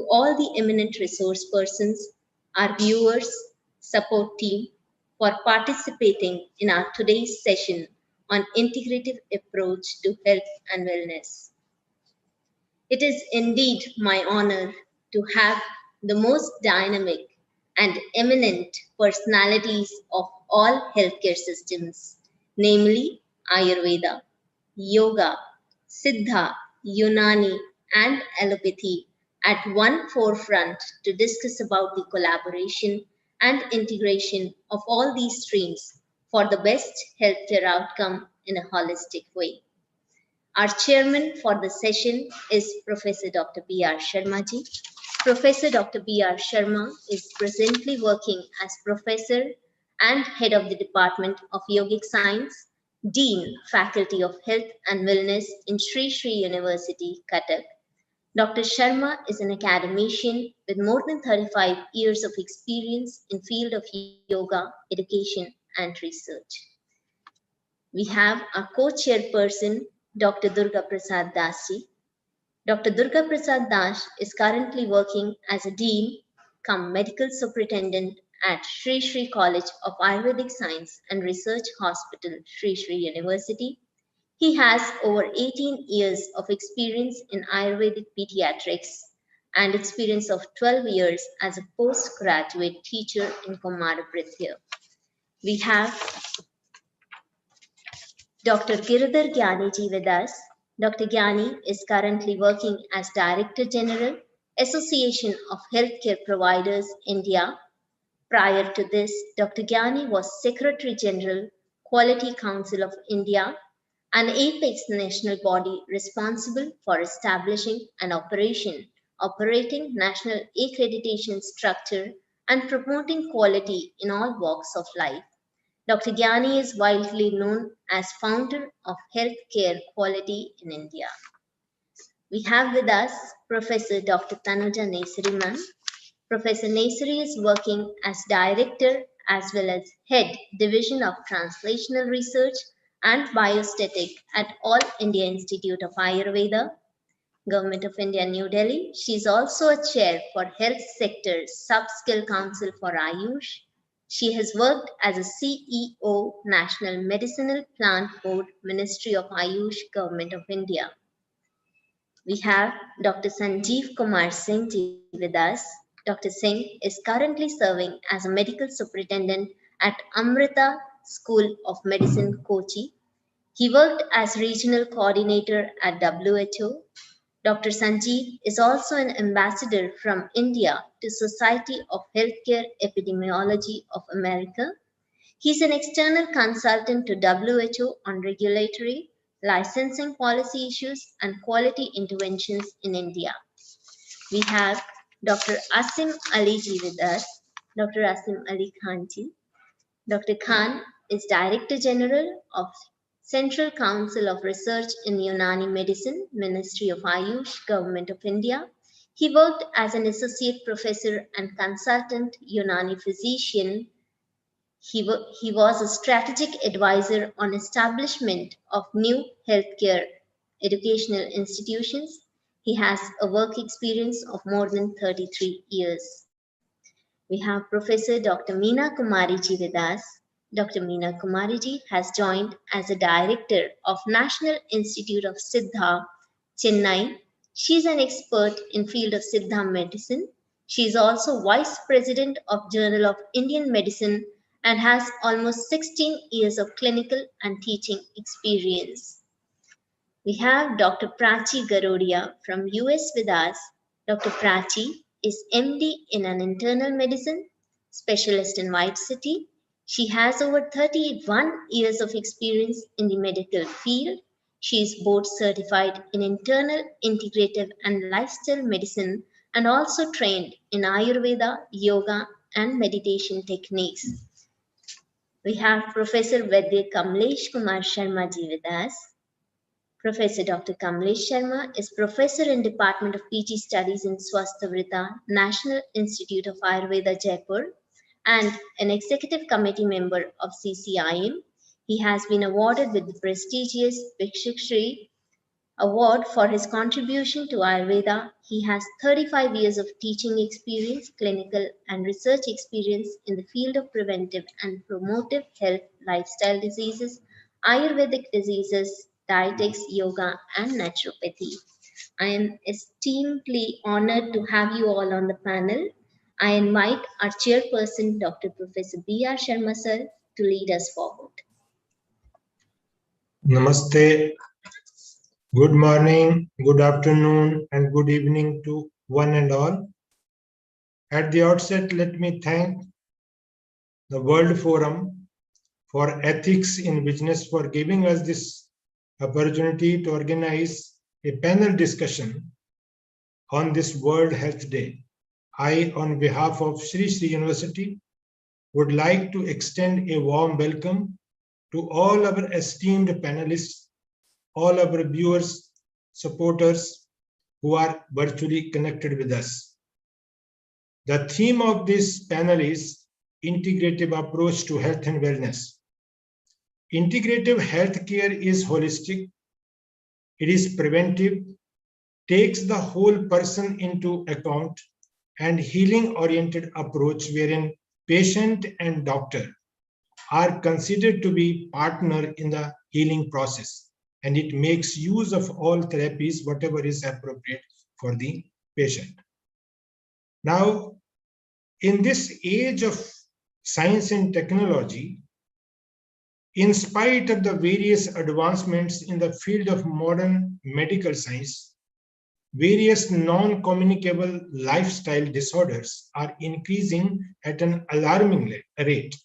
all the eminent resource persons, our viewers, support team for participating in our today's session on integrative approach to health and wellness. It is indeed my honor to have the most dynamic and eminent personalities of all healthcare systems, namely Ayurveda, Yoga, Siddha, Unani, and Allopathy at one forefront to discuss about the collaboration and integration of all these streams for the best healthcare outcome in a holistic way. Our chairman for the session is Professor Dr. B.R. Sharma ji. Professor Dr. B.R. Sharma is presently working as professor and head of the Department of Yogic Science, Dean, Faculty of Health and Wellness in Shri Shri University, Cuttack. Dr. Sharma is an academician with more than 35 years of experience in field of yoga, education, and research. We have our co-chairperson, Dr. Durga Prasad Das ji. Dr. Durga Prasad Das is currently working as a dean cum medical superintendent at Shri Shri College of Ayurvedic Science and Research Hospital, Shri Shri University. He has over 18 years of experience in Ayurvedic pediatrics and experience of 12 years as a postgraduate teacher in Kumarapritya. We have Dr. Giridhar Gyani ji with us. Dr. Gyani is currently working as Director General, Association of Healthcare Providers, India. Prior to this, Dr. Gyani was Secretary General, Quality Council of India, an apex national body responsible for establishing and operating national accreditation structure and promoting quality in all walks of life. Dr. Gyani is widely known as founder of healthcare quality in India. We have with us Professor Dr. Tanuja Nesari ma'am. Professor Nesari is working as director as well as head division of translational research and biostatic at All India Institute of Ayurveda, Government of India, New Delhi. She is also a chair for Health Sector Sub-Skill Council for Ayush. She has worked as a CEO, National Medicinal Plant Board, Ministry of Ayush, Government of India. We have Dr. Sanjeev Kumar Singh ji with us. Dr. Singh is currently serving as a medical superintendent at Amrita School of Medicine, Kochi. He worked as regional coordinator at WHO. Dr. Sanjeev is also an ambassador from India to Society of Healthcare Epidemiology of America. He's an external consultant to WHO on regulatory, licensing policy issues and quality interventions in India. We have Dr. Asim Ali ji with us, Dr. Asim Ali Khan ji. Dr. Khan is Director General of Central Council of Research in Unani Medicine, Ministry of Ayush, Government of India. He worked as an associate professor and consultant Unani physician. He was a strategic advisor on establishment of new healthcare educational institutions. He has a work experience of more than 33 years. We have Professor Dr. Meena Kumari ji with us. Dr. Meena Kumari ji has joined as a director of National Institute of Siddha, Chennai. She is an expert in field of Siddha medicine. She is also vice president of Journal of Indian Medicine and has almost 16 years of clinical and teaching experience. We have Dr. Prachi Garodia from US with us. Dr. Prachi is MD in an internal medicine, specialist in White City. She has over 31 years of experience in the medical field. She is board certified in internal, integrative and lifestyle medicine and also trained in Ayurveda, yoga and meditation techniques. We have Professor Vaidya Kamlesh Kumar Sharma ji with us. Professor Dr. Kamlesh Sharma is professor in Department of PG Studies in Swasthavritta, National Institute of Ayurveda, Jaipur, and an executive committee member of CCIM. He has been awarded with the prestigious Shri Award for his contribution to Ayurveda. He has 35 years of teaching experience, clinical and research experience in the field of preventive and promotive health, lifestyle diseases, Ayurvedic diseases, dietetics, yoga, and naturopathy. I am extremely honored to have you all on the panel. I invite our chairperson, Dr. Professor B.R. Sharma sir, to lead us forward. Namaste. Good morning, good afternoon, and good evening to one and all. At the outset, let me thank the World Forum for Ethics in Business for giving us this opportunity to organize a panel discussion on this World Health Day. I, on behalf of Shri Shri University, would like to extend a warm welcome to all our esteemed panelists, all our viewers, supporters who are virtually connected with us. The theme of this panel is Integrative Approach to Health and Wellness. Integrative healthcare is holistic, it is preventive, takes the whole person into account, and healing-oriented approach wherein patient and doctor are considered to be partner in the healing process, and it makes use of all therapies, whatever is appropriate for the patient. Now, in this age of science and technology, in spite of the various advancements in the field of modern medical science, various non-communicable lifestyle disorders are increasing at an alarming rate,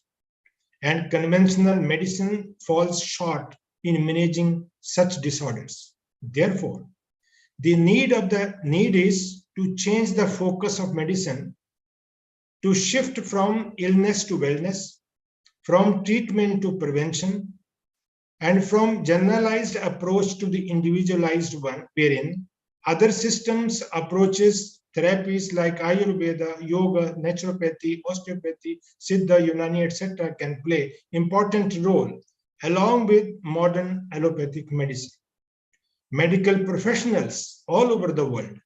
and conventional medicine falls short in managing such disorders. Therefore, the need is to change the focus of medicine, to shift from illness to wellness, from treatment to prevention, and from generalized approach to the individualized one, wherein other systems, approaches, therapies like Ayurveda, yoga, naturopathy, osteopathy, Siddha, Unani, etc. can play important role along with modern allopathic medicine. Medical professionals all over the world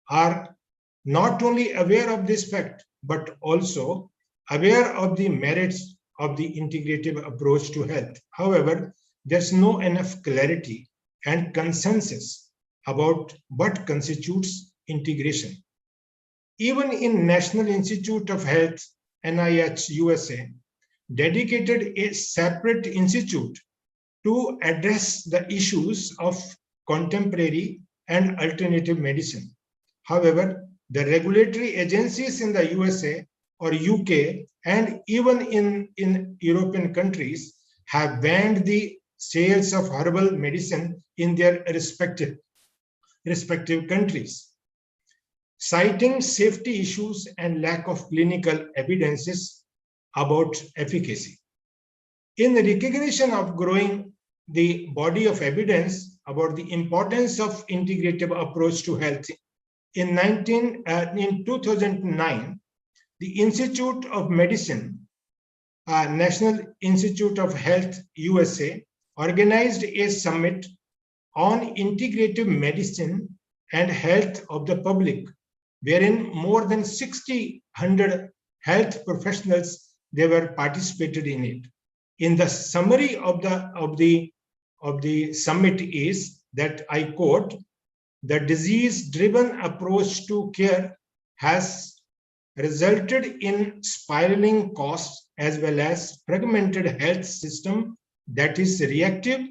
are not only aware of this fact, but also aware of the merits of the integrative approach to health. However, there's no enough clarity and consensus about what constitutes integration. Even in National Institute of Health, NIH, USA, dedicated a separate institute to address the issues of contemporary and alternative medicine. However, the regulatory agencies in the USA or UK and even in European countries have banned the sales of herbal medicine in their respective countries, citing safety issues and lack of clinical evidences about efficacy. In recognition of growing the body of evidence about the importance of integrative approach to health, in 2009, the Institute of Medicine, National Institute of Health USA, organized a summit on integrative medicine and health of the public, wherein more than 100 health professionals they were participated in it. In the summary of the summit is that, I quote, "The disease-driven approach to care has resulted in spiraling costs as well as fragmented health system that is reactive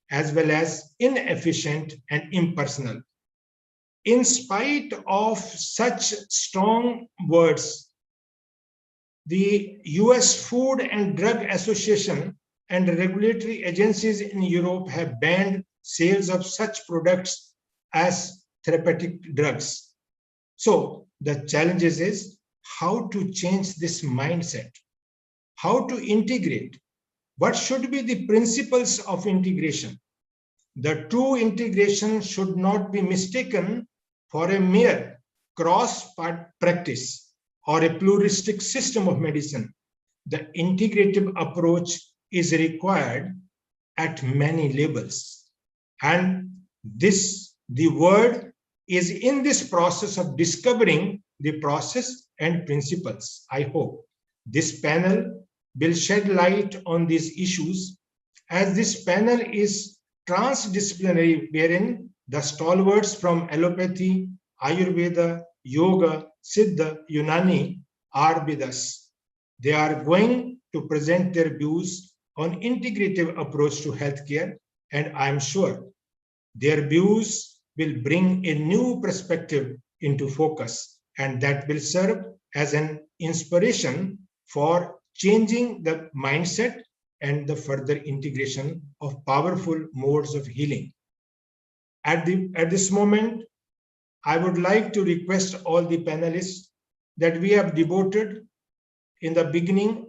as well as inefficient and impersonal." In spite of such strong words, the US Food and Drug Association and regulatory agencies in Europe have banned sales of such products as therapeutic drugs. So the challenge is how to change this mindset, how to integrate. What should be the principles of integration? The true integration should not be mistaken for a mere cross-practice or a pluralistic system of medicine. The integrative approach is required at many levels. And this The world is in this process of discovering the process and principles. I hope this panel will shed light on these issues, as this panel is transdisciplinary, wherein the stalwarts from allopathy, Ayurveda, Yoga, Siddha, Unani are with us. They are going to present their views on integrative approach to healthcare, and I am sure their views will bring a new perspective into focus, and that will serve as an inspiration for changing the mindset and the further integration of powerful modes of healing. At this moment, I would like to request all the panelists that we have devoted in the beginning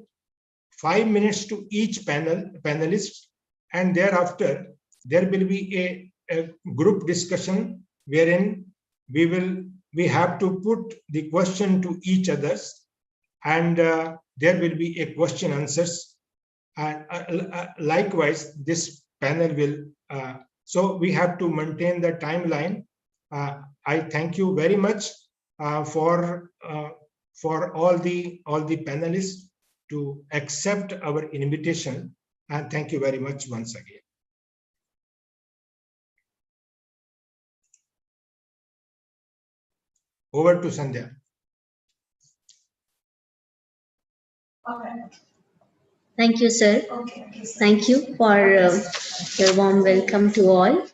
5 minutes to each panelist, and thereafter there will be a group discussion wherein we have to put the question to each others, and there will be a question answers, and likewise this panel will so we have to maintain the timeline. I thank you very much for all the panelists to accept our invitation, and thank you very much once again. Over to Sandhya. All right. Thank you, sir. Okay. Thank you for your warm welcome to all.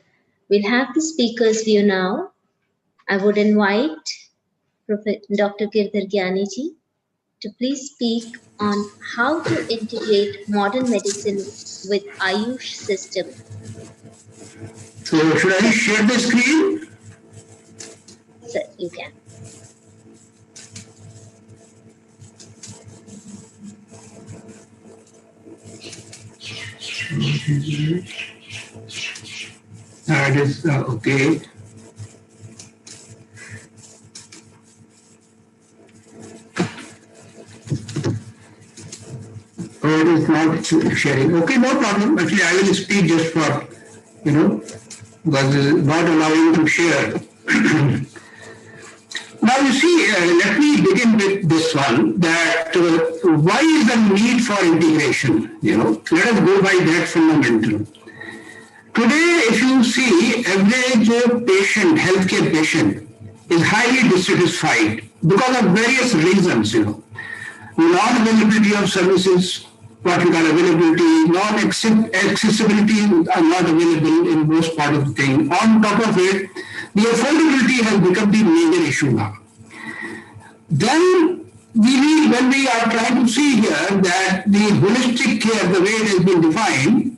We'll have the speaker's view now. I would invite Dr. Girdhar Gyani ji to please speak on how to integrate modern medicine with Ayush system. So should I share the screen? Sir, you can. It is okay. Oh, it is not sharing. Okay, no problem. Actually, I will speak just for, because it is not allowing to share. Now you see, let me begin with this one, that why is the need for integration? Let us go by that fundamental. Today, if you see, average patient, healthcare patient, is highly dissatisfied because of various reasons, non-availability of services, what we call availability, non-accessibility are not available in most part of the thing. On top of it, the affordability has become the major issue now. Then when we are trying to see here that the holistic care, the way it has been defined,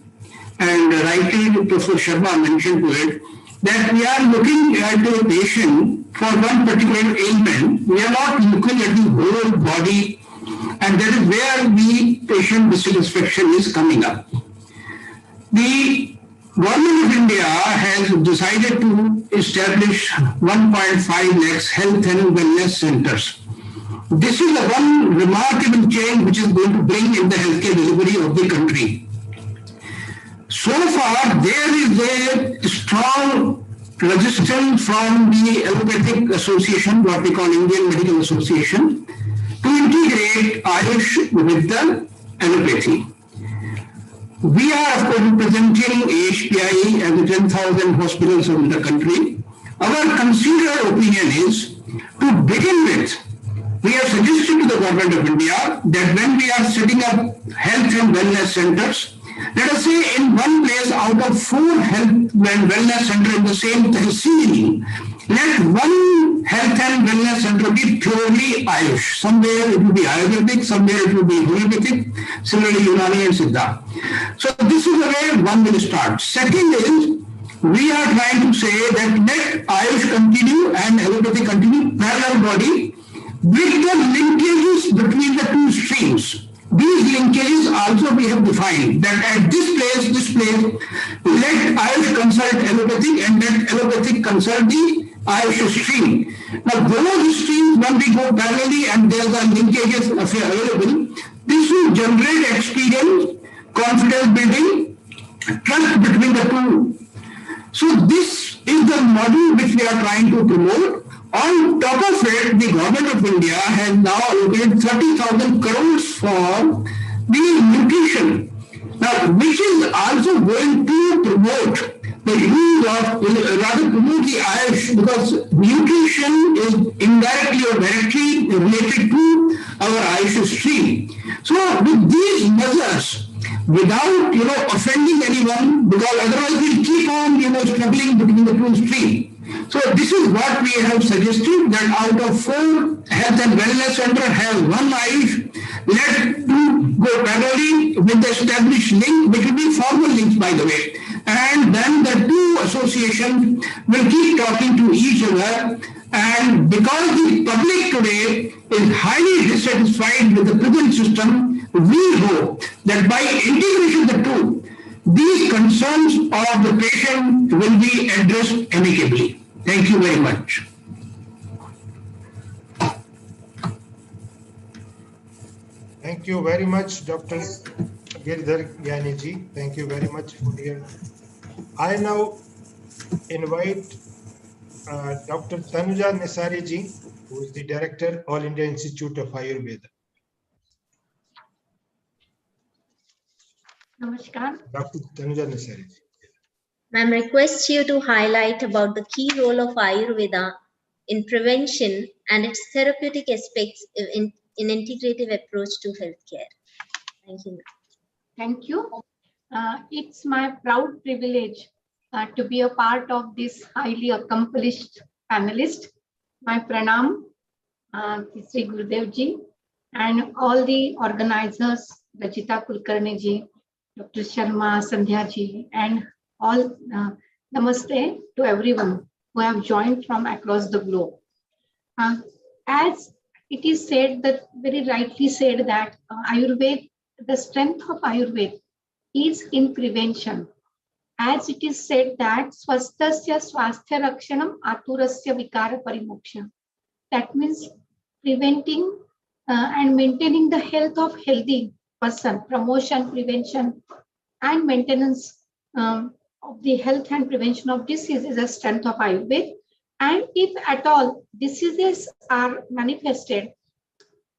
and rightly Professor Sharma mentioned to it, that we are looking at a patient for one particular ailment. We are not looking at the whole body, and that is where the patient dissatisfaction is coming up. The Government of India has decided to establish 1.5 lakhs health and wellness centers. This is the one remarkable change which is going to bring in the healthcare delivery of the country. So far, there is a strong resistance from the Allopathic Association, what we call Indian Medical Association, to integrate Ayush with the allopathy. We are, of course, representing AHPI and the 10,000 hospitals in the country. Our considered opinion is, to begin with, we have suggested to the Government of India that when we are setting up health and wellness centers, let us say in one place out of 4 health and wellness centers in the same tehsil, let one health and wellness center be purely Ayush. Somewhere it will be Ayurvedic, somewhere it will be homeopathic, similarly Unani and Siddha. So this is the way one will start. Second is, we are trying to say that let Ayush continue and allopathy continue parallel body with the linkages between the two streams. These linkages also we have defined that at this place, let Ayush consult allopathic and let allopathic consult the Ayush stream. Now those streams, when we go parallelly and there are linkages available, this will generate experience, confidence building, trust between the two. So this is the model which we are trying to promote. On top of it, the government of India has now allocated 30,000 crores for the nutrition. Now, which is also going to promote the use of, rather promote the Ayush, because nutrition is indirectly or directly related to our Ayush stream. So, with these measures, without offending anyone, because otherwise we'll keep on struggling between the two streams. So this is what we have suggested, that out of 4 health and wellness centers have one Ayush. Let 2 go parallelly with the established link, which will be formal links by the way. And then the 2 associations will keep talking to each other. And because the public today is highly dissatisfied with the present system, we hope that by integration of the 2, these concerns of the patient will be addressed amicably. Thank you very much. Thank you very much, Dr. Girdhar Gyani ji. Thank you very much for your. I now invite Dr. Tanuja Nesari ji, who is the Director, All India Institute of Ayurveda. Namaskar. Dr. Tanuja Nesari ji. Ma'am, request you to highlight about the key role of Ayurveda in prevention and its therapeutic aspects in integrative approach to healthcare. Thank you, ma'am. Thank you. It's my proud privilege to be a part of this highly accomplished panelist. My pranam, Shri Gurudev ji, and all the organizers, Rajita Kulkarni ji, Dr. Sharma, Sandhya ji, and all namaste to everyone who have joined from across the globe. As it is said, that very rightly said, that Ayurveda, the strength of Ayurveda is in prevention. As it is said that Swasthasya Swasthya Rakshanam Aturasya Vikara Parimoksha. That means preventing and maintaining the health of healthy person, promotion, prevention, and maintenance of the health and prevention of disease is a strength of Ayurveda. And if at all diseases are manifested,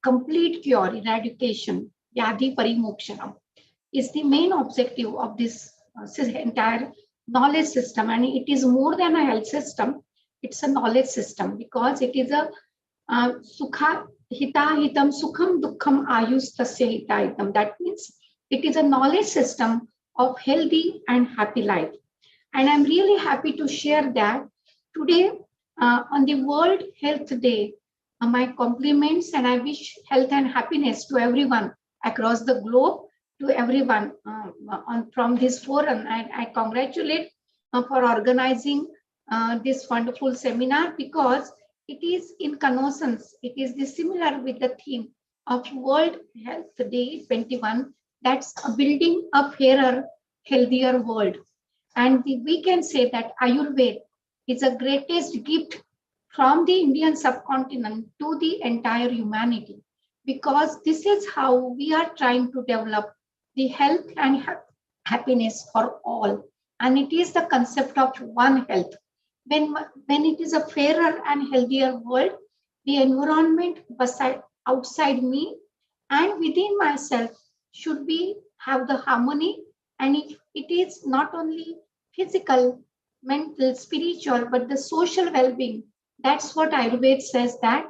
complete cure, eradication, Vyadhi Parimokshanam is the main objective of this entire knowledge system. And it is more than a health system, it's a knowledge system, because it is a Sukha Hita Hitam Sukham Dukkham Ayus Tasya Hita Hitam. That means it is a knowledge system of healthy and happy life. And I'm really happy to share that today on the World Health Day, my compliments, and I wish health and happiness to everyone across the globe, to everyone from this forum. I congratulate for organizing this wonderful seminar, because it is in connoissance, it is similar with the theme of World Health Day 21, that's building a fairer, healthier world. And we can say that Ayurveda is the greatest gift from the Indian subcontinent to the entire humanity, because this is how we are trying to develop the health and happiness for all. And it is the concept of one health. When it is a fairer and healthier world, the environment outside me and within myself should have the harmony. And it is not only physical, mental, spiritual, but the social well-being. That's what Ayurveda says, that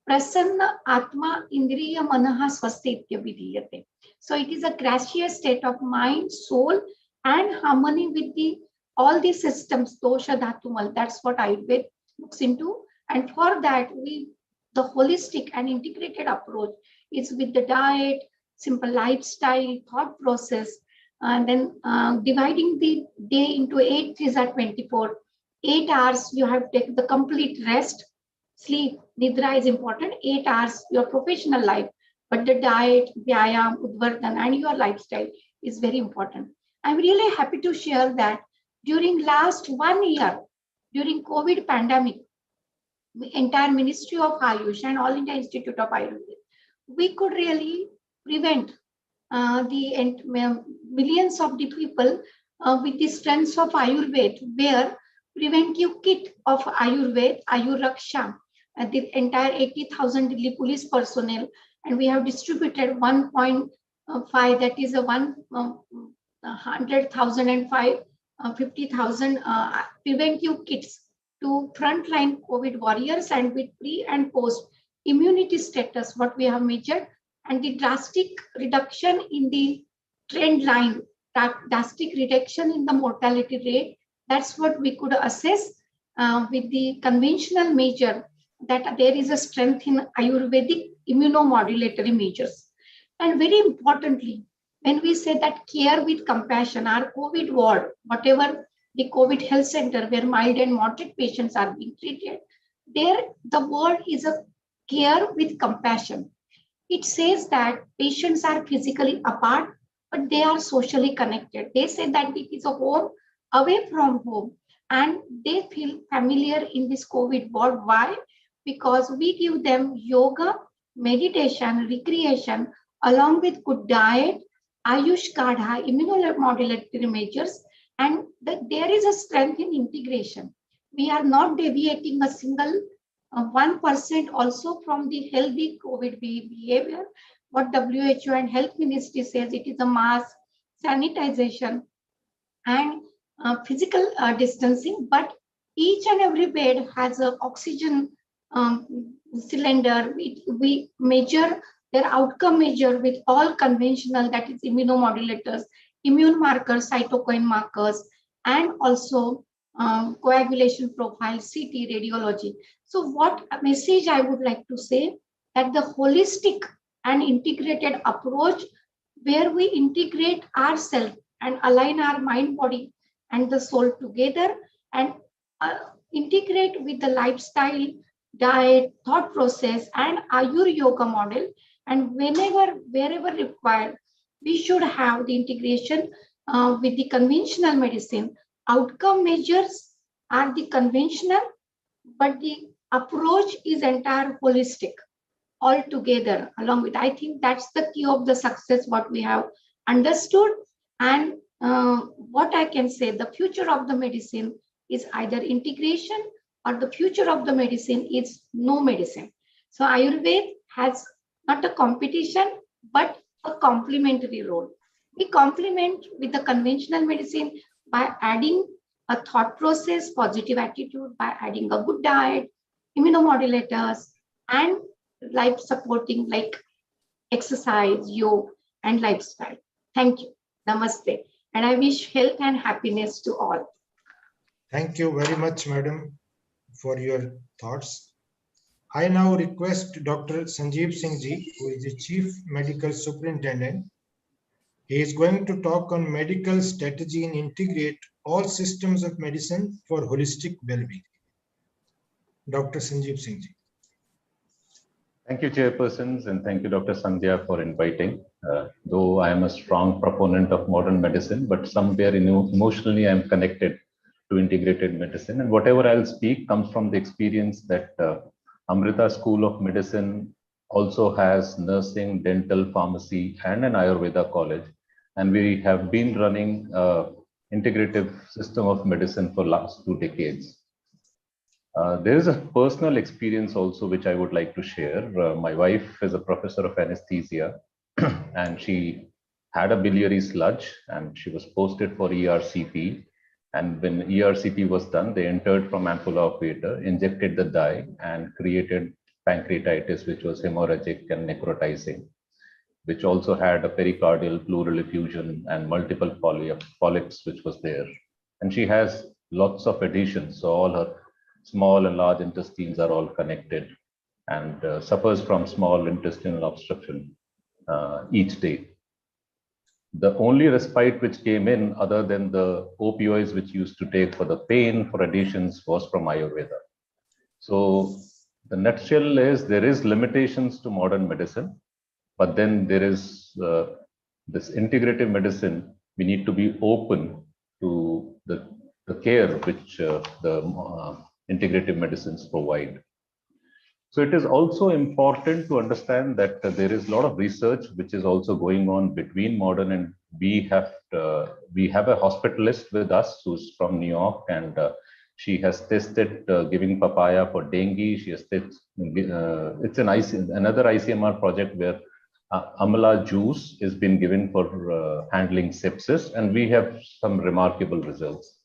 prasanna atma indriya manaha swastitya vidhiyate. So it is a gracious state of mind, soul, and harmony with all the systems, dosha, dhatumal. That's what Ayurveda looks into. And for that, the holistic and integrated approach is with the diet, simple lifestyle, thought process, and then dividing the day into 8 3s are 24. 8 hours you have to take the complete rest, sleep, nidra is important. 8 hours your professional life, but the diet, vyayam, udvartan, and your lifestyle is very important. I'm really happy to share that during last 1 year, during COVID pandemic, the entire Ministry of Ayush and All India Institute of Ayurveda, we could really prevent the millions of the people with the strengths of Ayurveda, where preventive kit of Ayurveda, Ayuraksha, the entire 80,000 Delhi police personnel, and we have distributed 1.5, that is a 100,000 and 50,000 preventive kits to frontline COVID warriors, and with pre and post immunity status, what we have measured, and the drastic reduction in the trend line, drastic reduction in the mortality rate. That's what we could assess with the conventional measure, that there is a strength in Ayurvedic immunomodulatory measures. And very importantly, when we say that care with compassion, our COVID ward, whatever the COVID health center where mild and moderate patients are being treated, there the word is a care with compassion. It says that patients are physically apart, but they are socially connected. They say that it is a home away from home, and they feel familiar in this COVID ward. Why? Because we give them yoga, meditation, recreation, along with good diet, Ayush Kadha, immunomodulatory measures, and there is a strength in integration. We are not deviating a single 1% also from the healthy COVID behavior. What WHO and Health Ministry says, it is a mask, sanitization, and physical distancing, but each and every bed has an oxygen cylinder. We measure their outcome measure with all conventional, that is immunomodulators, immune markers, cytokine markers, and also coagulation profile, CT, radiology. So what message I would like to say, that the holistic and integrated approach, where we integrate ourselves and align our mind, body, and the soul together, and integrate with the lifestyle, diet, thought process, and Ayur Yoga model. And wherever required, we should have the integration with the conventional medicine. Outcome measures are the conventional, but the approach is entire holistic all together along with. I think that's the key of the success, what we have understood. And what I can say, the future of the medicine is either integration, or the future of the medicine is no medicine. So Ayurveda has not a competition, but a complementary role. We complement with the conventional medicine by adding a thought process, positive attitude, by adding a good diet, immunomodulators, and life supporting like exercise, yoga, and lifestyle. Thank you. Namaste. And I wish health and happiness to all. Thank you very much, madam, for your thoughts. I now request Dr. Sanjeev Singh ji, who is the Chief Medical Superintendent. He is going to talk on medical strategy and integrate all systems of medicine for holistic well-being. Dr. Sanjeev Singh ji. Thank you, chairpersons, and thank you, Dr. Sandhya, for inviting. Though I am a strong proponent of modern medicine, but somewhere emotionally I am connected to integrated medicine. And whatever I'll speak comes from the experience that Amrita School of Medicine also has nursing, dental, pharmacy, and an Ayurveda college. And we have been running integrative system of medicine for last 2 decades. There is a personal experience also which I would like to share. My wife is a professor of anesthesia and she had a biliary sludge and she was posted for ERCP. And when ERCP was done, they entered from ampulla of Vater, injected the dye and created pancreatitis, which was hemorrhagic and necrotizing, which also had a pericardial pleural effusion and multiple polyps, which was there. And she has lots of adhesions. So all her small and large intestines are all connected and suffers from small intestinal obstruction each day. The only respite which came in other than the opioids which used to take for the pain, for adhesions, was from Ayurveda. So the nutshell is there is limitations to modern medicine, but then there is this integrative medicine. We need to be open to the care which the integrative medicines provide. So it is also important to understand that there is a lot of research which is also going on between modern, and we have a hospitalist with us who's from New York, and She has tested giving papaya for dengue. She has tested, it's another ICMR project where amla juice is being given for handling sepsis, and we have some remarkable results.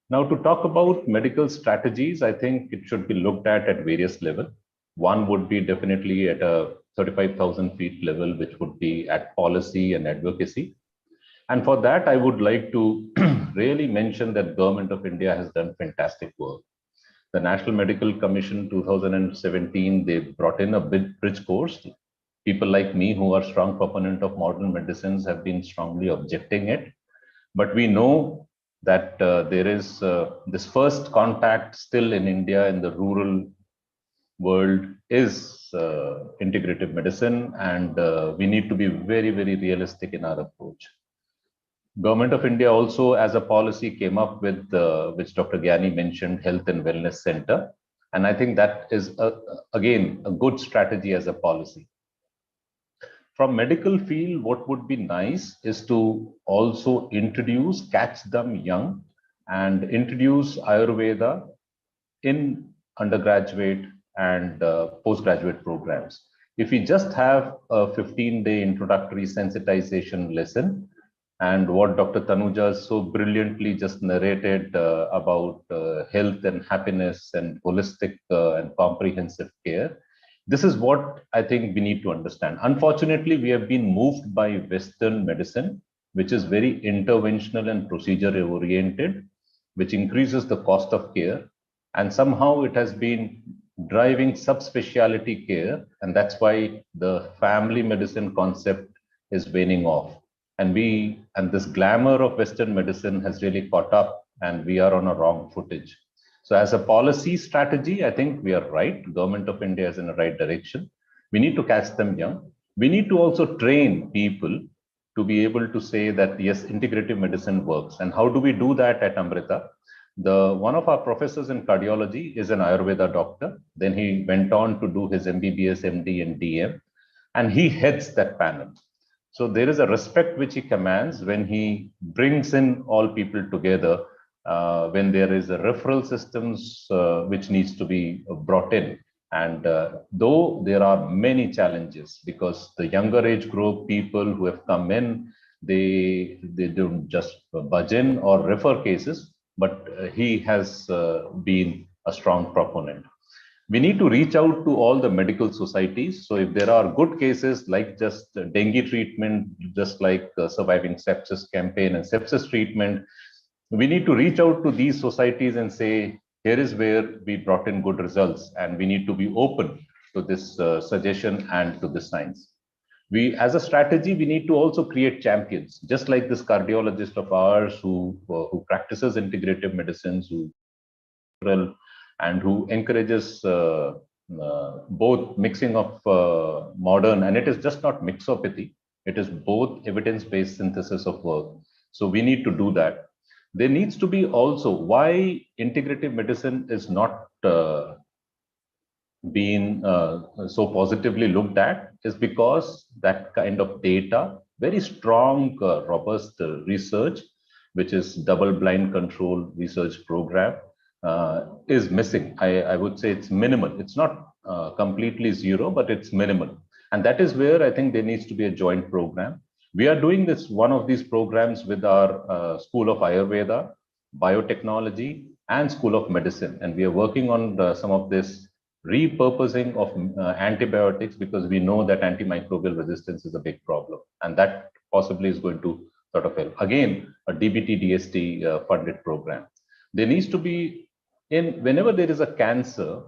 Now, to talk about medical strategies, I think it should be looked at various levels. One would be definitely at a 35,000 feet level, which would be at policy and advocacy. And for that, I would like to really mention that Government of India has done fantastic work. The National Medical Commission 2017, they brought in a bridge course. People like me who are strong proponent of modern medicines have been strongly objecting it. But we know that there is this first contact still in India in the rural world is integrative medicine, and we need to be very, very realistic in our approach. Government of India also, as a policy, came up with, which Dr. Gyani mentioned, Health and Wellness Center. And I think that is, again, a good strategy as a policy. From medical field, what would be nice is to also catch them young and introduce Ayurveda in undergraduate and postgraduate programs. If we just have a 15-day introductory sensitization lesson, and what Dr. Tanuja so brilliantly just narrated about health and happiness and holistic and comprehensive care, this is what I think we need to understand. Unfortunately, we have been moved by Western medicine, which is very interventional and procedure oriented, which increases the cost of care. And somehow it has been driving subspecialty care. And that's why the family medicine concept is waning off. And this glamour of Western medicine has really caught up, and we are on a wrong footage. So as a policy strategy, I think we are right. Government of India is in the right direction. We need to catch them young. We need to also train people to be able to say that, yes, integrative medicine works. And how do we do that at Amrita? One of our professors in cardiology is an Ayurveda doctor. Then he went on to do his MBBS, MD, and DM, and he heads that panel. So there is a respect which he commands when he brings in all people together, when there is a referral systems which needs to be brought in. And though there are many challenges, because the younger age group people who have come in, they don't just budge in or refer cases, but he has been a strong proponent. We need to reach out to all the medical societies. So if there are good cases like just dengue treatment, just like surviving sepsis campaign and sepsis treatment, we need to reach out to these societies and say, here is where we brought in good results, and we need to be open to this suggestion and to the science. As a strategy, we need to also create champions, just like this cardiologist of ours who practices integrative medicines, and who encourages both mixing of modern, and it is just not mixopathy, it is both evidence-based synthesis of work. So we need to do that. There needs to be also, why integrative medicine is not being so positively looked at is because that kind of data, very strong, robust research, which is double-blind control research program, is missing. I would say it's minimal. It's not completely zero, but it's minimal. And that is where I think there needs to be a joint program. We are doing one of these programs with our School of Ayurveda, Biotechnology, and School of Medicine. And we are working on some of this repurposing of antibiotics, because we know that antimicrobial resistance is a big problem. And that possibly is going to sort of help. Again, a DBT, DST funded program. There needs to be, whenever there is a cancer,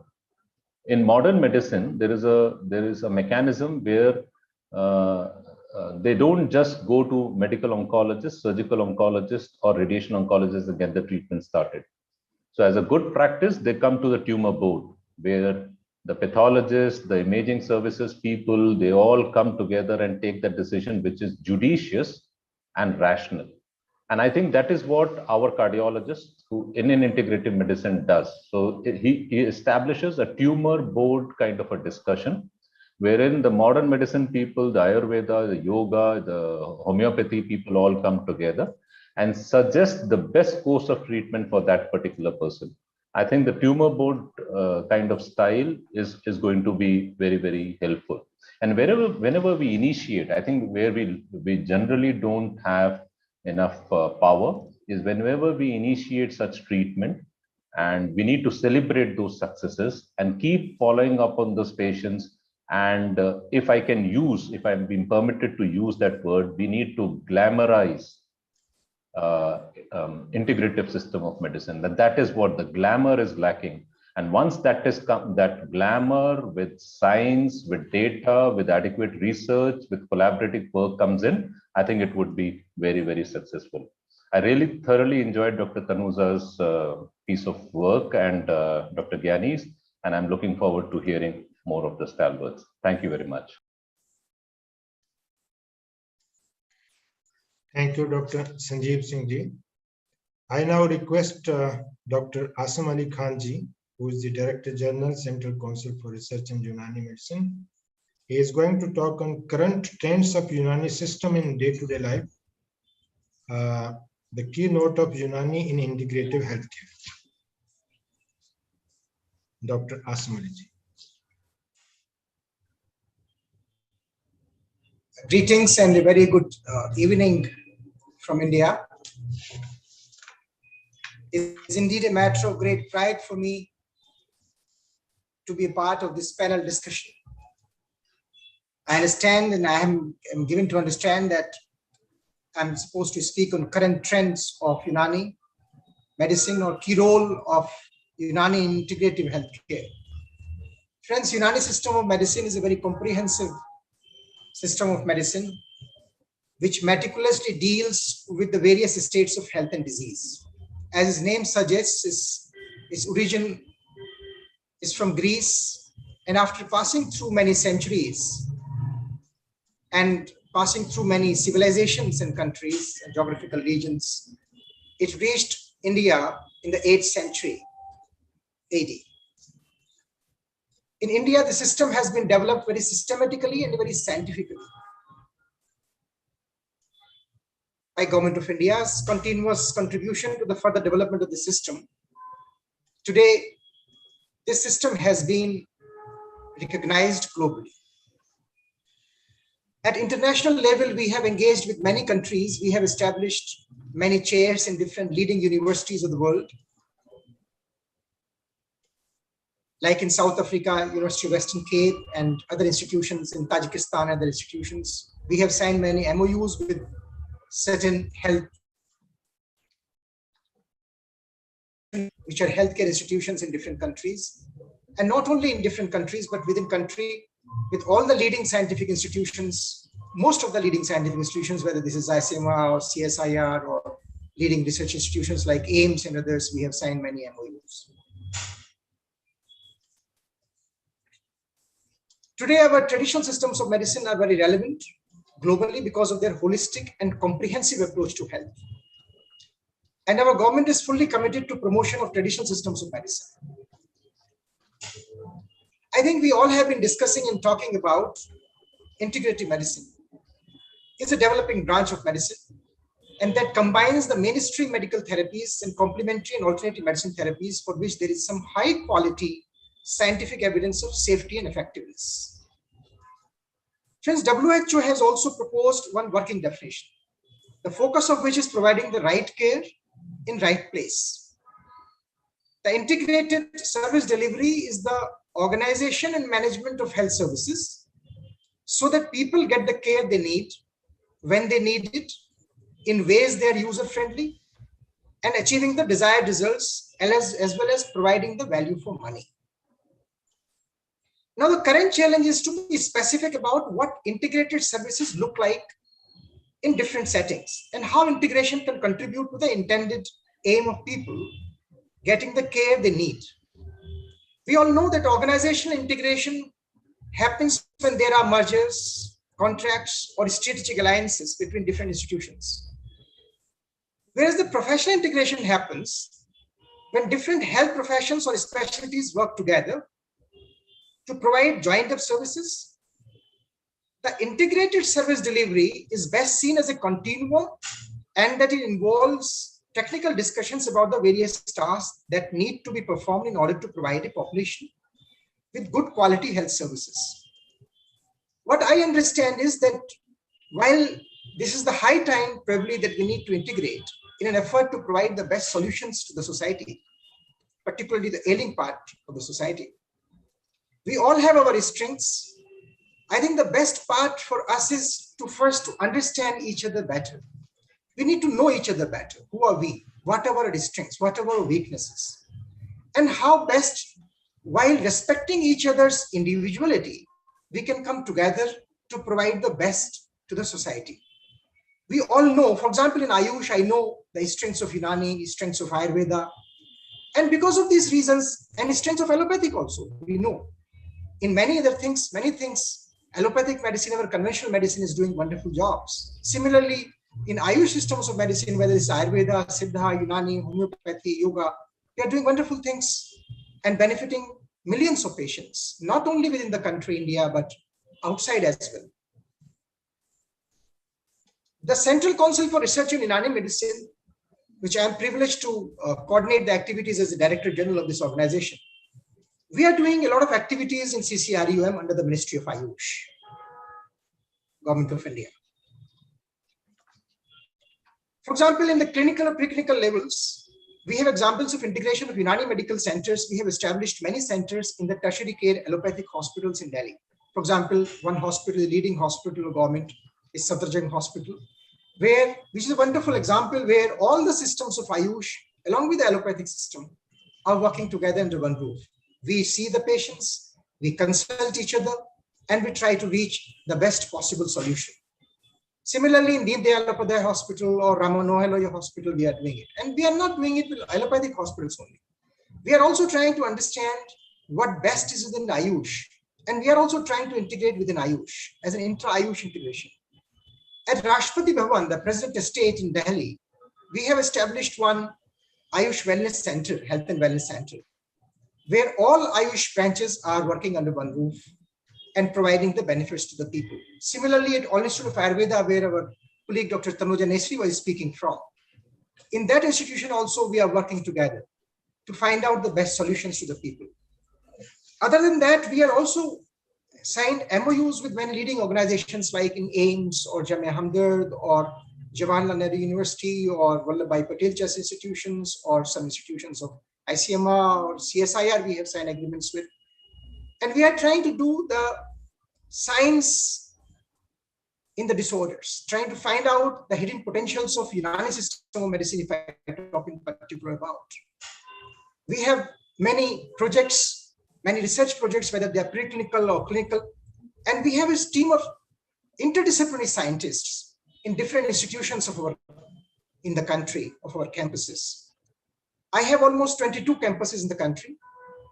in modern medicine, there is a mechanism where they don't just go to medical oncologist, surgical oncologist, or radiation oncologist and get the treatment started. So as a good practice, they come to the tumor board, where the pathologists, the imaging services people, they all come together and take that decision, which is judicious and rational. And I think that is what our cardiologist who in an integrative medicine does. So he establishes a tumor board kind of a discussion, wherein the modern medicine people, the Ayurveda, the yoga, the homeopathy people all come together and suggest the best course of treatment for that particular person. I think the tumor board kind of style is going to be very, very helpful. And whenever we initiate, I think where we generally don't have enough power is whenever we initiate such treatment, and we need to celebrate those successes and keep following up on those patients. And if I'm being permitted to use that word, we need to glamorize integrative system of medicine. That is what the glamour is lacking. And once that is that glamour with science, with data, with adequate research, with collaborative work comes in, I think it would be very, very successful. I really thoroughly enjoyed Dr. Tanuja's piece of work and Dr. Gyani's, and I'm looking forward to hearing more of the stalwarts. Thank you very much. Thank you, Dr. Sanjeev Singh ji. I now request Dr. Asam Ali Khan ji, who is the Director General, Central Council for Research in Unani Medicine. He is going to talk on current trends of Unani system in day-to-day life, the keynote of Unani in integrative healthcare. Dr. Asam Ali ji. Greetings and a very good evening from India. It is indeed a matter of great pride for me to be a part of this panel discussion. I understand, and I am given to understand that I'm supposed to speak on current trends of Unani medicine or key role of Unani in integrative healthcare. Friends, Unani system of medicine is a very comprehensive system of medicine which meticulously deals with the various states of health and disease. As its name suggests, its origin is from Greece, and after passing through many centuries and passing through many civilizations and countries and geographical regions, it reached India in the 8th century AD. In India, the system has been developed very systematically and very scientifically by Government of India's continuous contribution to the further development of the system. Today, this system has been recognized globally. At international level, we have engaged with many countries. We have established many chairs in different leading universities of the world. Like in South Africa, University of Western Cape and other institutions in Tajikistan and other institutions. We have signed many MOUs with certain health, which are healthcare institutions in different countries. And not only in different countries, but within country, with all the leading scientific institutions, most of the leading scientific institutions, whether this is ICMA or CSIR or leading research institutions like AIMS and others, we have signed many MOUs. Today, our traditional systems of medicine are very relevant globally because of their holistic and comprehensive approach to health. And our government is fully committed to promotion of traditional systems of medicine. I think we all have been discussing and talking about integrative medicine. It's a developing branch of medicine, and that combines the mainstream medical therapies and complementary and alternative medicine therapies for which there is some high quality scientific evidence of safety and effectiveness. Friends, WHO has also proposed one working definition, the focus of which is providing the right care in right place. The integrated service delivery is the organization and management of health services so that people get the care they need, when they need it, in ways they are user-friendly, and achieving the desired results, as well as providing the value for money. Now, the current challenge is to be specific about what integrated services look like in different settings and how integration can contribute to the intended aim of people getting the care they need. We all know that organizational integration happens when there are mergers, contracts, or strategic alliances between different institutions. Whereas the professional integration happens when different health professions or specialties work together to provide joint-up services. The integrated service delivery is best seen as a continuum, and that it involves technical discussions about the various tasks that need to be performed in order to provide a population with good quality health services. What I understand is that while this is the high time probably that we need to integrate in an effort to provide the best solutions to the society, particularly the ailing part of the society, we all have our strengths. I think the best part for us is to first to understand each other better. We need to know each other better. Who are we? What are our strengths? What are our weaknesses? And how best, while respecting each other's individuality, we can come together to provide the best to the society. We all know, for example, in Ayush, I know the strengths of Unani, strengths of Ayurveda. And because of these reasons, and strengths of allopathic also, we know. In many other things, many things, allopathic medicine or conventional medicine is doing wonderful jobs. Similarly, in Ayush systems of medicine, whether it's Ayurveda, Siddha, Unani, homeopathy, yoga, they are doing wonderful things and benefiting millions of patients, not only within the country, India, but outside as well. The Central Council for Research in Unani Medicine, which I am privileged to coordinate the activities as the Director General of this organization, we are doing a lot of activities in CCRUM under the Ministry of Ayush, Government of India. For example, in the clinical or preclinical levels, we have examples of integration of Unani medical centers. We have established many centers in the tertiary care allopathic hospitals in Delhi. For example, one hospital, the leading hospital of government is Safdarjung Hospital, which is a wonderful example where all the systems of Ayush, along with the allopathic system, are working together under one roof. We see the patients, we consult each other, and we try to reach the best possible solution. Similarly, in Deep Dayal Upadhyay Hospital or Ramanohaloya Hospital, we are doing it. And we are not doing it with allopathic hospitals only. We are also trying to understand what best is within Ayush. And we are also trying to integrate within Ayush as an intra-Ayush integration. At Rashtrapati Bhavan, the President Estate in Delhi, we have established one Ayush Wellness Center, Health and Wellness Center, where all Ayush branches are working under one roof and providing the benefits to the people. Similarly, at All Institute of Ayurveda, where our colleague Dr. Tanuja Nesri was speaking from, in that institution also we are working together to find out the best solutions to the people. Other than that, we are also signed MOUs with many leading organizations like in AIMS or Jamia Hamdard or Jawaharlal Nehru University or Vallabhbhai Patel Chess institutions or some institutions of ICMR or CSIR we have signed agreements with. And we are trying to do the science in the disorders, trying to find out the hidden potentials of Unani system of medicine, if I talk in particular about. We have many projects, many research projects, whether they are preclinical or clinical, and we have a team of interdisciplinary scientists in different institutions in the country, of our campuses. I have almost 22 campuses in the country,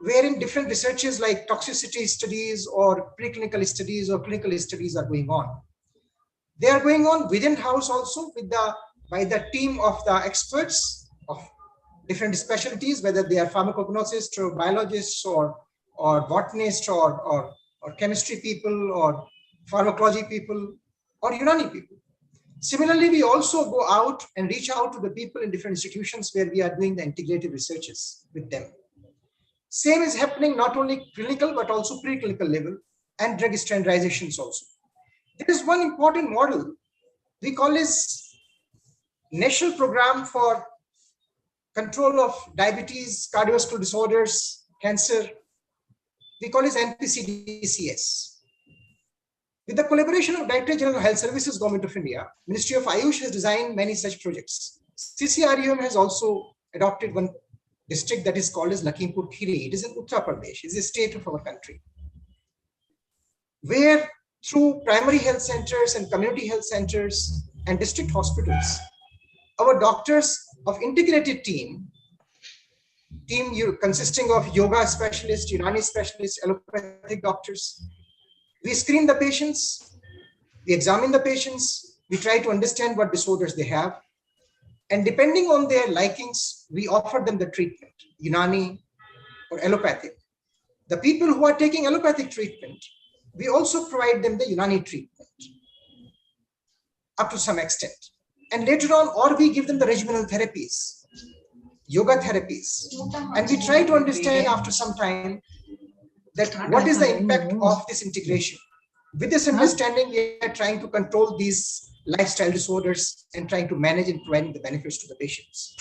wherein different researches like toxicity studies or preclinical studies or clinical studies are going on. They are going on within house also by the team of the experts of different specialties, whether they are pharmacognosists or biologists or botanists or chemistry people or pharmacology people or Unani people. Similarly, we also go out and reach out to the people in different institutions where we are doing the integrative researches with them. Same is happening not only clinical, but also preclinical level and drug standardizations also. There is one important model we call this National Program for Control of Diabetes, Cardiovascular Disorders, Cancer. We call it NPCDCS. With the collaboration of Director General of Health Services, Government of India, Ministry of Ayush has designed many such projects. CCRUM has also adopted one district that is called as Lakhimpur Kheri. It is in Uttar Pradesh. It is a state of our country, where through primary health centers and community health centers and district hospitals, our doctors of integrated team consisting of yoga specialists, Unani specialists, allopathic doctors, we screen the patients, we examine the patients, we try to understand what disorders they have, and depending on their likings, we offer them the treatment, Unani or allopathic. The people who are taking allopathic treatment, we also provide them the Unani treatment up to some extent. And later on, or we give them the regimental therapies, yoga therapies. And we try to understand after some time that what is the impact of this integration. With this understanding, we are trying to control these lifestyle disorders and trying to manage and provide the benefits to the patients.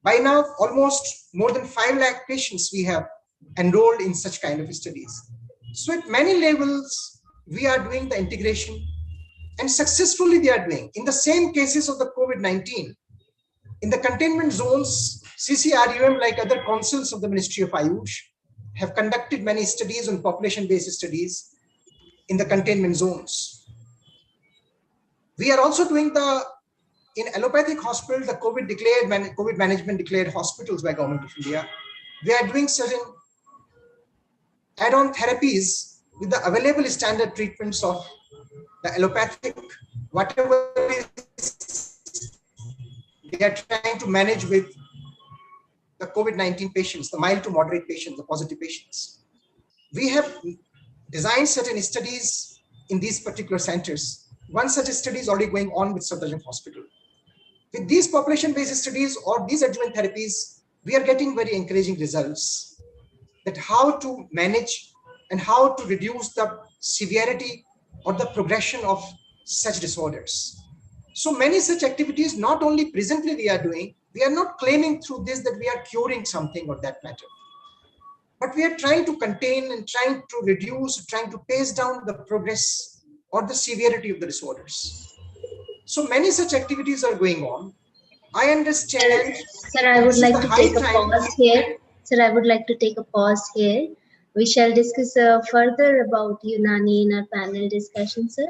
By now, almost more than 5 lakh patients we have enrolled in such kind of studies. So at many levels, we are doing the integration, and successfully we are doing. In the same cases of the COVID-19, in the containment zones, CCRUM, like other councils of the Ministry of Ayush, have conducted many studies on population-based studies in the containment zones. We are also doing in allopathic hospitals, the COVID management declared hospitals by Government of India. We are doing certain add-on therapies with the available standard treatments of the allopathic, whatever they are trying to manage with the COVID-19 patients, the mild to moderate patients, the positive patients. We have designed certain studies in these particular centers. One such study is already going on with Safdarjung Hospital. With these population-based studies or these adjuvant therapies, we are getting very encouraging results that how to manage and how to reduce the severity or the progression of such disorders. So many such activities, not only presently we are doing, we are not claiming through this that we are curing something or that matter, but we are trying to contain and trying to reduce, trying to pace down the progress or the severity of the disorders. So many such activities are going on. I understand. Sir, I would like to take a pause here. Sir, I would like to take a pause here. We shall discuss further about Unani in our panel discussion, sir.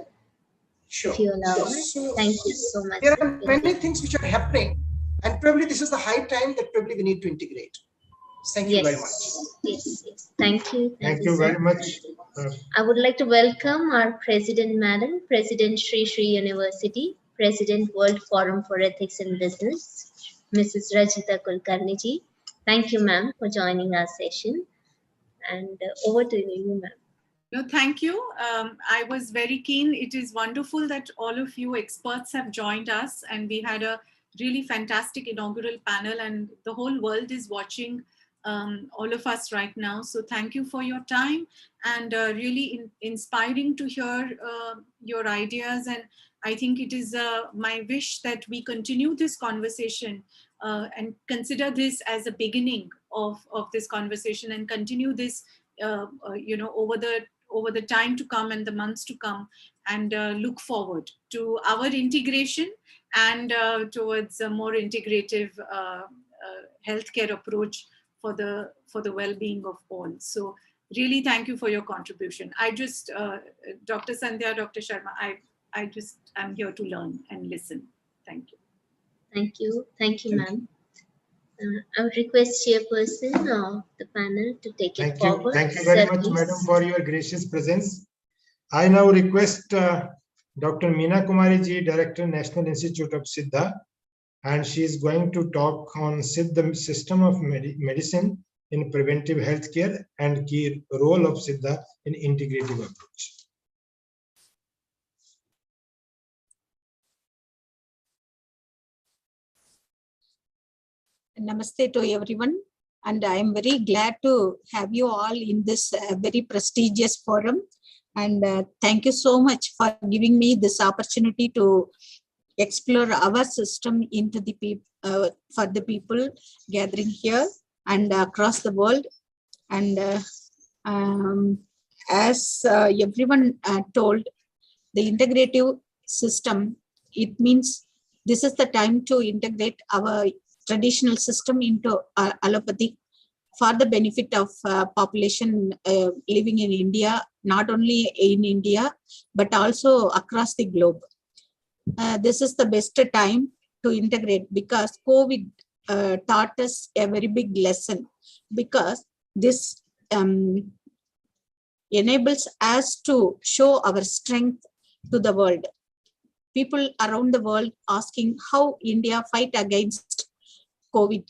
Sure. If you allow. So, thank you so much. There are many things which are happening, and probably this is the high time that probably we need to integrate. Thank you very much. Yes. Thank you. Thank you very much. I would like to welcome our President, Madam, President Shri Shri University, President World Forum for Ethics in Business, Mrs. Rajita Kulkarni ji. Thank you, ma'am, for joining our session. And over to you, ma'am. No, thank you. I was very keen. It is wonderful that all of you experts have joined us, and we had a really fantastic inaugural panel, and the whole world is watching all of us right now. So thank you for your time, and really inspiring to hear your ideas. And I think it is my wish that we continue this conversation and consider this as a beginning of this conversation, and continue this over the time to come and the months to come, and look forward to our integration and towards a more integrative healthcare approach for the well-being of all. So really thank you for your contribution. I just, Dr. Sandhya, Dr. Sharma, I'm here to learn and listen. Thank you. Thank you, ma'am. I would request chairperson of the panel to take it forward. Thank you very much, madam, for your gracious presence. I now request Dr. Meena Kumari ji, Director, National Institute of Siddha, and she is going to talk on Siddha system of medicine in preventive healthcare and key role of Siddha in integrative approach. Namaste to everyone, and I am very glad to have you all in this very prestigious forum, and thank you so much for giving me this opportunity to explore our system into the for the people gathering here and across the world. And as everyone told, the integrative system, it means this is the time to integrate our traditional system into allopathy for the benefit of population living in India, not only in India, but also across the globe. This is the best time to integrate, because COVID taught us a very big lesson, because this enables us to show our strength to the world. People around the world asking how India fight against COVID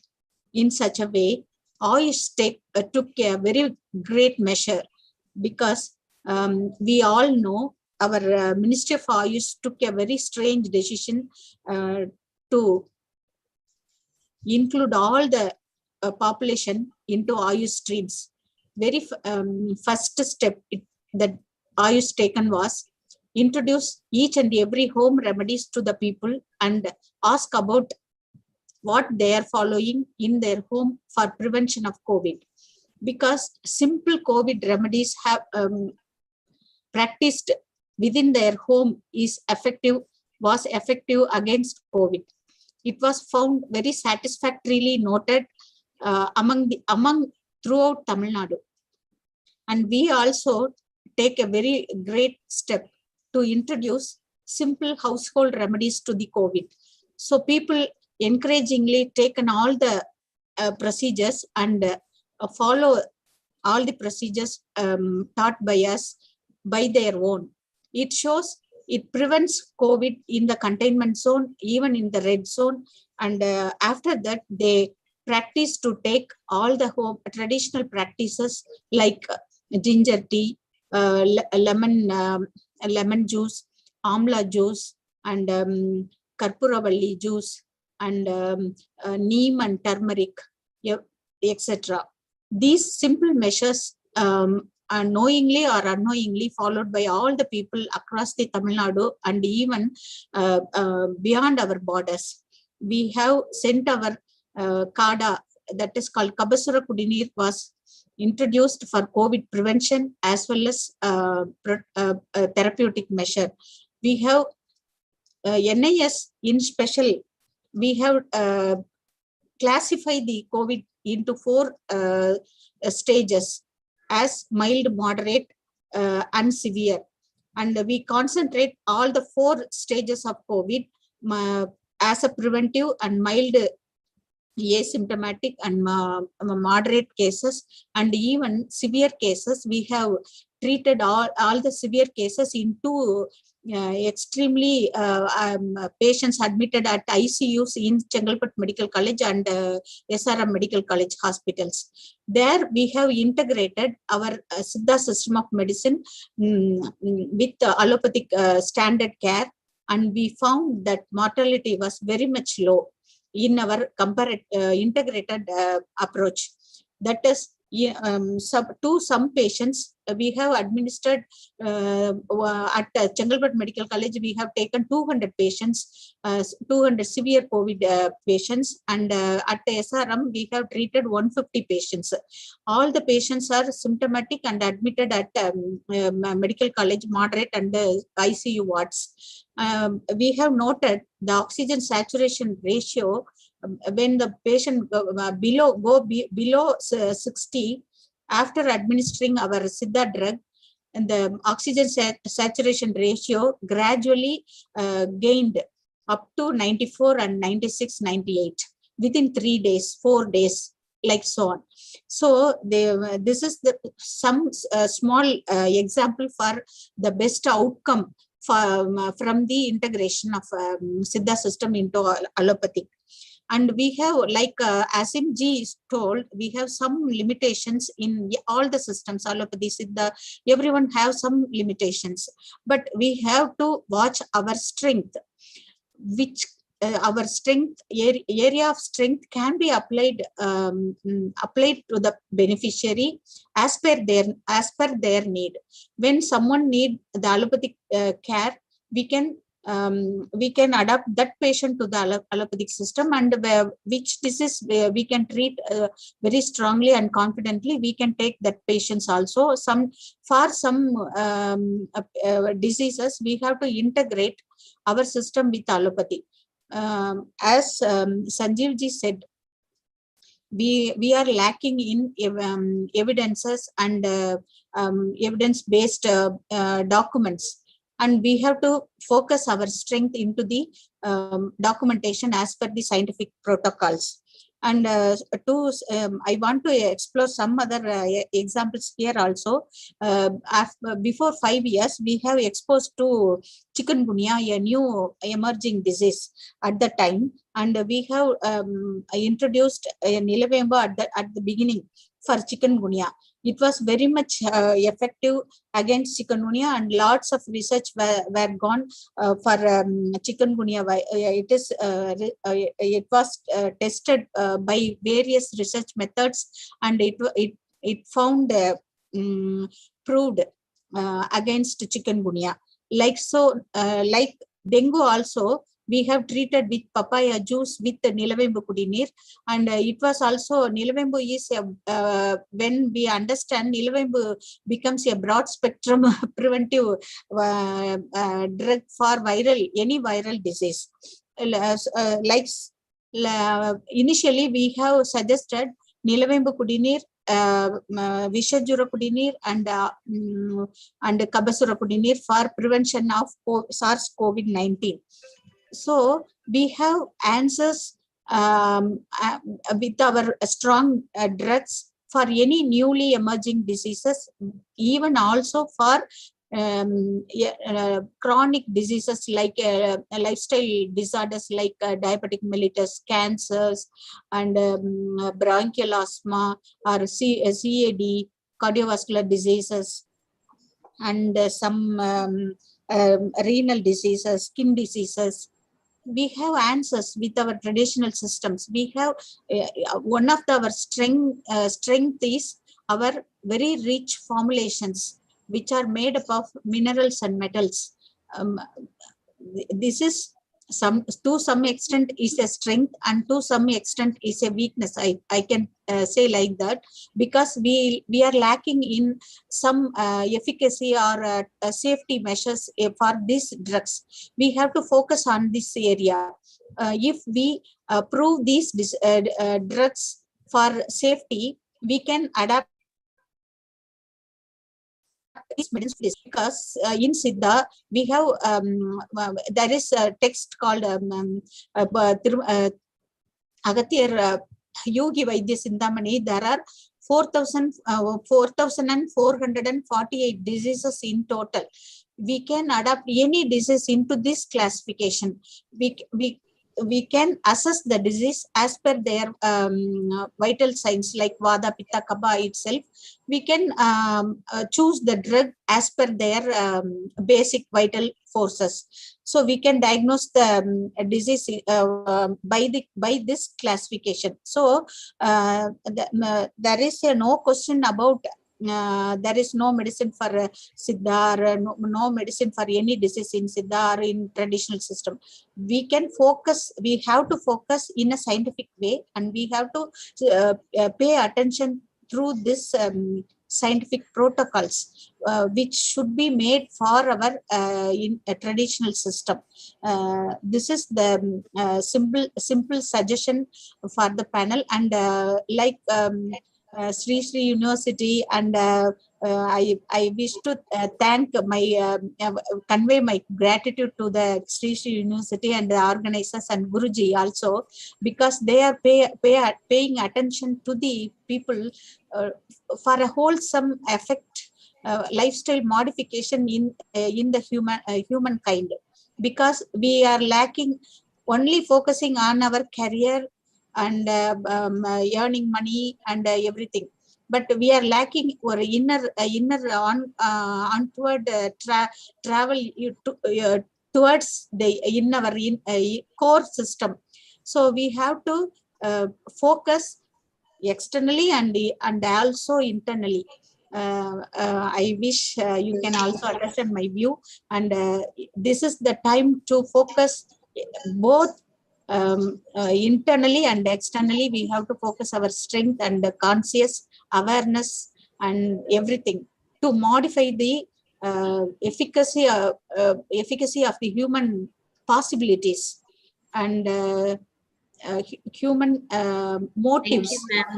in such a way. Ayush took a very great measure, because we all know our Ministry of Ayush took a very strange decision to include all the population into Ayush streams. Very first step that Ayush taken was introduce each and every home remedies to the people and ask about what they are following in their home for prevention of COVID. Because simple COVID remedies have practiced within their home was effective against COVID. It was found very satisfactorily noted among throughout Tamil Nadu. And we also take a very great step to introduce simple household remedies to the COVID. So people encouragingly taken all the procedures and follow all the procedures taught by us by their own. It shows it prevents COVID in the containment zone, even in the red zone. And after that, they practice to take all the home traditional practices like ginger tea, lemon juice, amla juice, and karpuravalli juice, and neem and turmeric, etc. These simple measures are knowingly or unknowingly followed by all the people across the Tamil Nadu and even beyond our borders. We have sent our kada, that is called Kabasura Kudineer, was introduced for COVID prevention as well as therapeutic measure. We have NIS in special. We have classified the COVID into 4 stages as mild, moderate, and severe. And we concentrate all the 4 stages of COVID as a preventive and mild, asymptomatic and moderate cases, and even severe cases. We have treated all the severe cases into extremely patients admitted at ICUs in Chengalpattu Medical College and SRM Medical College hospitals. There we have integrated our Siddha system of medicine with allopathic standard care, and we found that mortality was very much low in our integrated approach. That is, to some patients, we have administered at Chengalpattu Medical College, we have taken 200 patients, 200 severe COVID patients, and at SRM, we have treated 150 patients. All the patients are symptomatic and admitted at Medical College, moderate and ICU wards. We have noted the oxygen saturation ratio when the patient go below 60 after administering our Siddha drug, and the oxygen saturation ratio gradually gained up to 94 and 96, 98 within 3 days, 4 days, like so on. So this is some small example for the best outcome from the integration of Siddha system into allopathic. And we have, like Asim ji told, we have some limitations in all the systems, allopathy, Siddha, everyone have some limitations. But we have to watch our strength, which our strength, area of strength can be applied to the beneficiary as per their need. When someone need the allopathic care, we can adapt that patient to the allopathic system, and which disease we can treat very strongly and confidently, we can take that patients also. For some diseases, we have to integrate our system with allopathy. As Sanjeev ji said, we are lacking in evidences and evidence-based documents. And we have to focus our strength into the documentation as per the scientific protocols. And I want to explore some other examples here also. Before 5 years, we have exposed to chikungunya, a new emerging disease at the time. And we have introduced an Nilavemba at the beginning for chikungunya. it was very much effective against chikungunya, and lots of research were gone for chikungunya. It was tested by various research methods, and it found proved against chikungunya. Like dengue also, we have treated with papaya juice with Nilavembu Kudineer, and it was also Nilavembu is when we understand Nilavembu becomes a broad spectrum preventive drug for any viral disease. Initially we have suggested Nilavembu Kudineer, Vishajura Kudineer, and Kabasura Kudineer for prevention of SARS-CoV-19. So we have answers with our strong drugs for any newly emerging diseases, even also for chronic diseases like lifestyle disorders like diabetic mellitus, cancers, and bronchial asthma, or CAD, cardiovascular diseases, and some renal diseases, skin diseases. We have answers with our traditional systems. We have one of our strength is our very rich formulations, which are made up of minerals and metals. This is to some extent is a strength, and to some extent is a weakness. I can say like that, because we are lacking in some efficacy or safety measures for these drugs. We have to focus on this area. If we prove these drugs for safety, we can adapt these medicines, because in Siddha we have there is a text called Agathir Yogi Vaidya Sindhamani. There are 4,448 diseases in total. We can adapt any disease into this classification. We can assess the disease as per their vital signs, like Vada, Pitta, Kapha itself. We can choose the drug as per their basic vital forces. So we can diagnose the disease by this classification. So there is no question about there is no medicine for Siddha, or no medicine for any disease in Siddha or in traditional system. We can focus, we have to focus in a scientific way, and we have to pay attention through this scientific protocols, which should be made for our in a traditional system. This is the simple suggestion for the panel, and like Shri Shri University, and I wish to thank convey my gratitude to the Shri Shri University and the organizers and Guruji also, because they are paying attention to the people for a wholesome effect, lifestyle modification in the humankind, because we are lacking only focusing on our career and earning money and everything, but we are lacking our inner onward travel towards the in our core system. So we have to focus externally and also internally. I wish you can also understand my view, and this is the time to focus both internally and externally. We have to focus our strength and conscious awareness and everything to modify the efficacy of the human possibilities and human motives.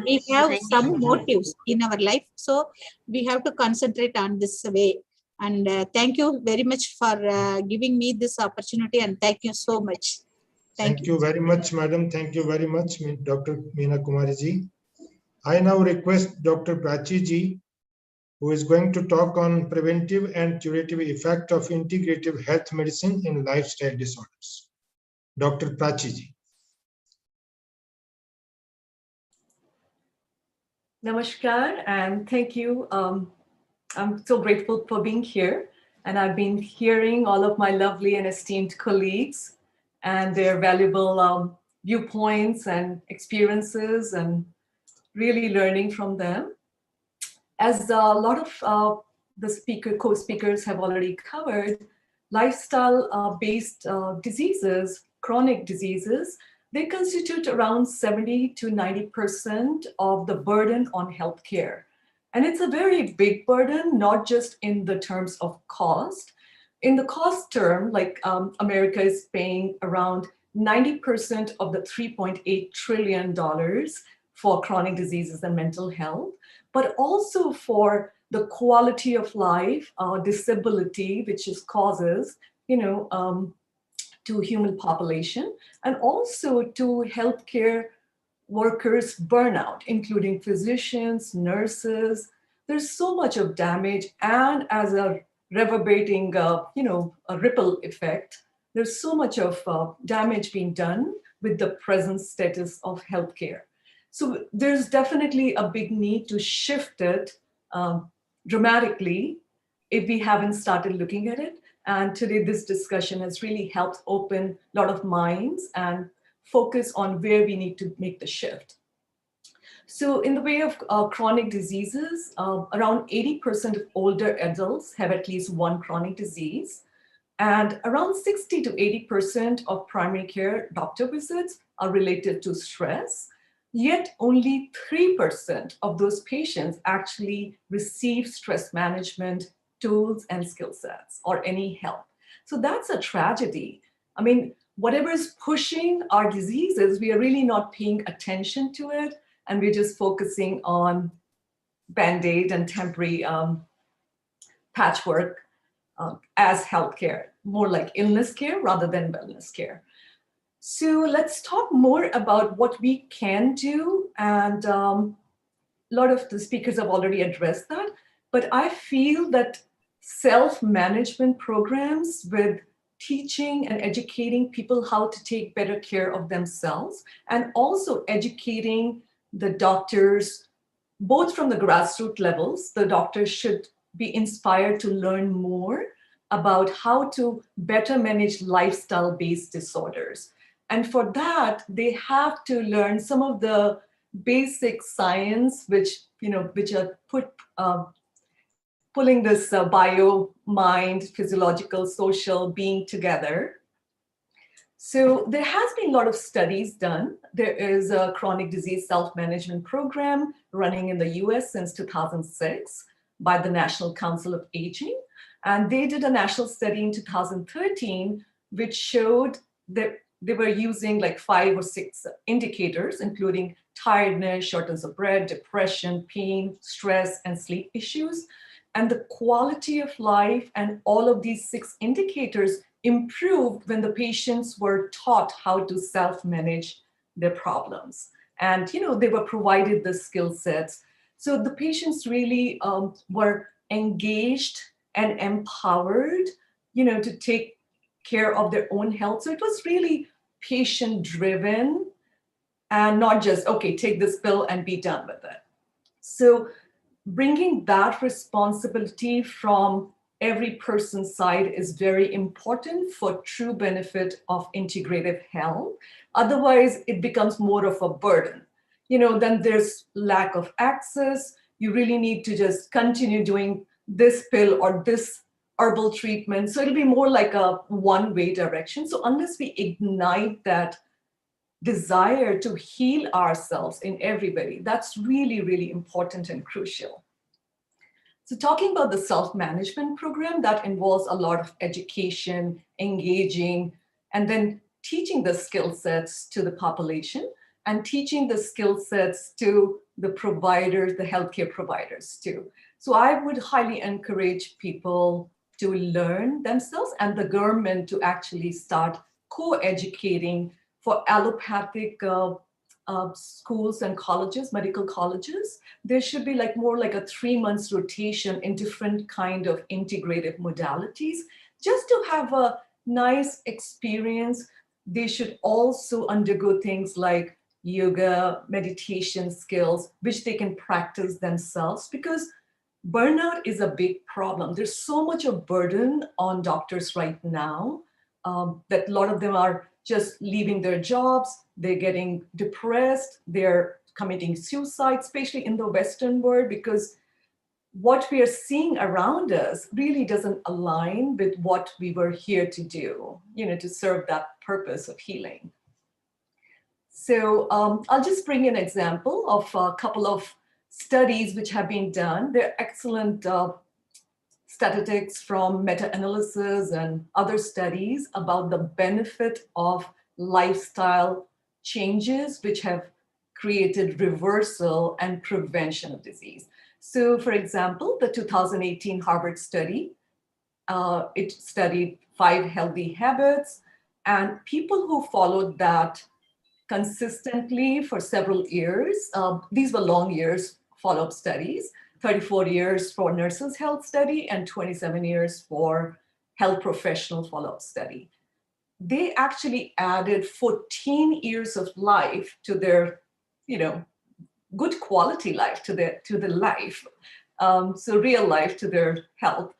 We have some motives in our life, so we have to concentrate on this way. And thank you very much for giving me this opportunity, and thank you so much. Thank you very much, madam. Thank you very much, Dr. Meena Kumari ji. I now request Dr. Prachi ji, who is going to talk on preventive and curative effect of integrative health medicine in lifestyle disorders. Dr. Prachi ji. Namaskar, and thank you. I'm so grateful for being here. And I've been hearing all of my lovely and esteemed colleagues and their valuable viewpoints and experiences, and really learning from them. As a lot of the co-speakers have already covered, lifestyle-based diseases, chronic diseases, they constitute around 70 to 90% of the burden on healthcare. And it's a very big burden, not just in the terms of cost. In the cost term, like America is paying around 90% of the $3.8 trillion for chronic diseases and mental health, but also for the quality of life, disability, which is causes, to human population, and also to healthcare workers' burnout, including physicians, nurses. There's so much of damage, and as a reverberating, a ripple effect, there's so much of damage being done with the present status of healthcare. So there's definitely a big need to shift it dramatically if we haven't started looking at it. And today, this discussion has really helped open a lot of minds and focus on where we need to make the shift. So in the way of chronic diseases, around 80% of older adults have at least one chronic disease. And around 60 to 80% of primary care doctor visits are related to stress. Yet only 3% of those patients actually receive stress management tools and skill sets or any help. So that's a tragedy. I mean, whatever is pushing our diseases, we are really not paying attention to it, and we're just focusing on Band-Aid and temporary patchwork as healthcare, more like illness care rather than wellness care. So let's talk more about what we can do, and a lot of the speakers have already addressed that, but I feel that self-management programs with teaching and educating people how to take better care of themselves, and also educating the doctors, both from the grassroots levels, the doctors should be inspired to learn more about how to better manage lifestyle-based disorders. And for that, they have to learn some of the basic science, which are pulling this bio, mind, physiological, social being together. So there has been a lot of studies done. There is a chronic disease self-management program running in the US since 2006 by the National Council of Aging. And they did a national study in 2013, which showed that they were using like 5 or 6 indicators, including tiredness, shortness of breath, depression, pain, stress, and sleep issues. And the quality of life and all of these 6 indicators improved when the patients were taught how to self-manage their problems. And they were provided the skill sets. So the patients really were engaged and empowered, to take care of their own health. So it was really patient-driven and not just, okay, take this pill and be done with it. So bringing that responsibility from every person's side is very important for true benefit of integrative health. Otherwise, it becomes more of a burden. Then there's lack of access. You really need to just continue doing this pill or this herbal treatment. So it'll be more like a one-way direction. So unless we ignite that desire to heal ourselves in everybody, that's really, really important and crucial. So talking about the self-management program, that involves a lot of education, engaging, and then teaching the skill sets to the population and teaching the skill sets to the providers, the healthcare providers too. So I would highly encourage people to learn themselves and the government to actually start co-educating for allopathic schools and colleges, medical colleges. There should be more like a 3 months rotation in different kind of integrative modalities, just to have a nice experience. They should also undergo things like yoga, meditation skills, which they can practice themselves, because burnout is a big problem. There's so much of burden on doctors right now that a lot of them are just leaving their jobs, they're getting depressed, they're committing suicide, especially in the Western world, because what we are seeing around us really doesn't align with what we were here to do, to serve that purpose of healing. So I'll just bring an example of a couple of studies which have been done. They're excellent statistics from meta-analysis and other studies about the benefit of lifestyle changes which have created reversal and prevention of disease. So for example, the 2018 Harvard study, it studied 5 healthy habits, and people who followed that consistently for several years, these were long years follow-up studies, 34 years for nurses health study and 27 years for health professional follow-up study. They actually added 14 years of life to their, good quality life to the life. So real life to their health.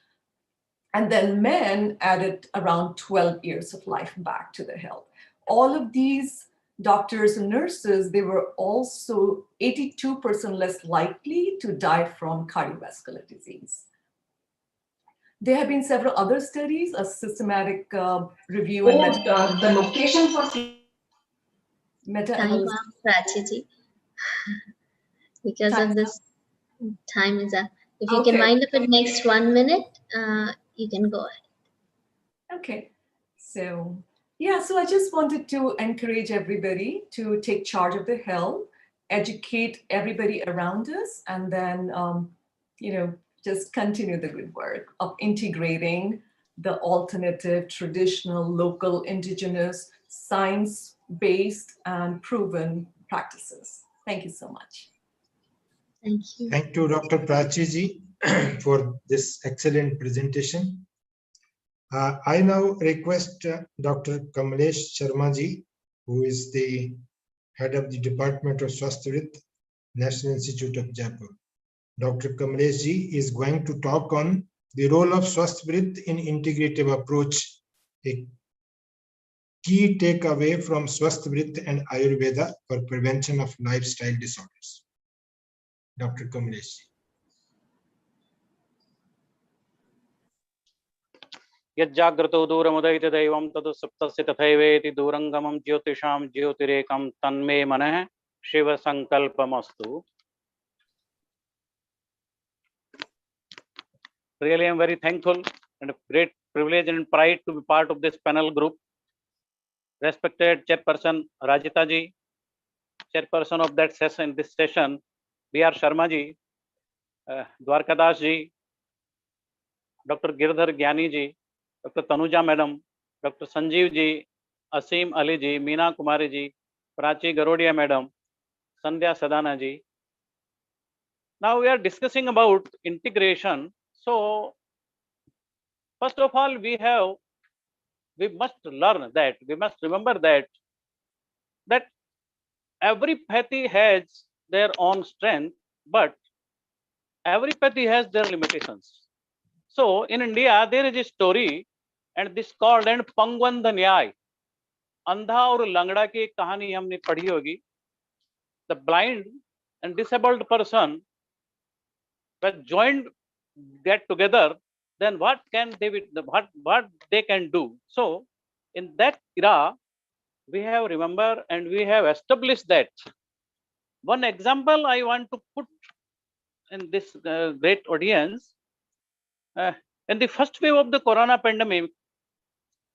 And then men added around 12 years of life back to their health. All of these doctors and nurses, they were also 82% less likely to die from cardiovascular disease. There have been several other studies, a systematic review and the location for meta-analysis. Because of this, time is up. If you can wind up in next 1 minute, you can go ahead. Okay, so yeah, so I just wanted to encourage everybody to take charge of their health, educate everybody around us, and then, just continue the good work of integrating the alternative, traditional, local, indigenous, science-based, and proven practices. Thank you so much. Thank you. Thank you, Dr. Prachi for this excellent presentation. I now request Dr. Kamlesh Sharma ji, who is the head of the Department of Swasthavritta, National Institute of Jaipur. Dr. Kamlesh ji is going to talk on the role of Swasthavritta in integrative approach, a key takeaway from Swasthavritta and Ayurveda for prevention of lifestyle disorders. Dr. Kamlesh. यज्जाग्रतो दूरमुदयति दैवं तदु सप्तस्य तथैवेति दूरंगमं ज्योतिषां ज्योतिरेकं तन्मे मनः Shiv संकल्पमस्तु. Really, I am very thankful and a great privilege and pride to be part of this panel group. Respected Chairperson Rajita ji, Chairperson of that session, this session, B.R. Sharma ji, Dwarkadas ji, Dr. Girdhar Gyani ji, Dr. Tanuja Madam, Dr. Sanjeev ji, Asim Ali ji, Meena Kumari ji, Prachi Garodia Madam, Sandhya Sadana ji. Now we are discussing about integration. So, first of all, we must learn that, we must remember that every pathy has their own strength, but every pathy has their limitations. So in India, there is a story, and this called and Pangwandha Nyay. अंधा और लंगड़ा की एक कहानी हमने पढ़ी होगी. The blind and disabled person when joined get together, then what can they what they can do? So in that era, we have remember and we have established that. One example I want to put in this great audience, in the first wave of the corona pandemic,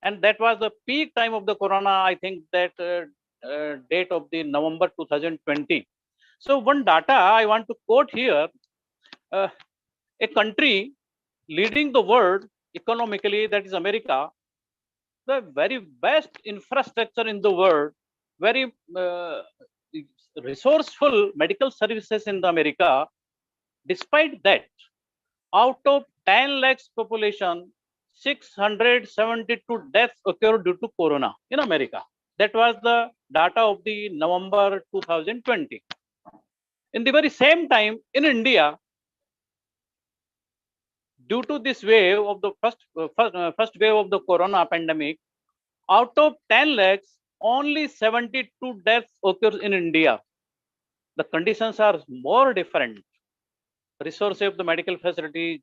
and that was the peak time of the corona, I think that date of the November 2020. So one data I want to quote here, a country leading the world economically, that is America, the very best infrastructure in the world, very resourceful medical services in the America. Despite that, out of 10 lakhs population, 672 deaths occurred due to corona in America. That was the data of the November 2020. In the very same time, in India, due to this wave of the first wave of the corona pandemic, out of 10 lakhs, only 72 deaths occur in India. The conditions are more different. Resources of the medical facilities,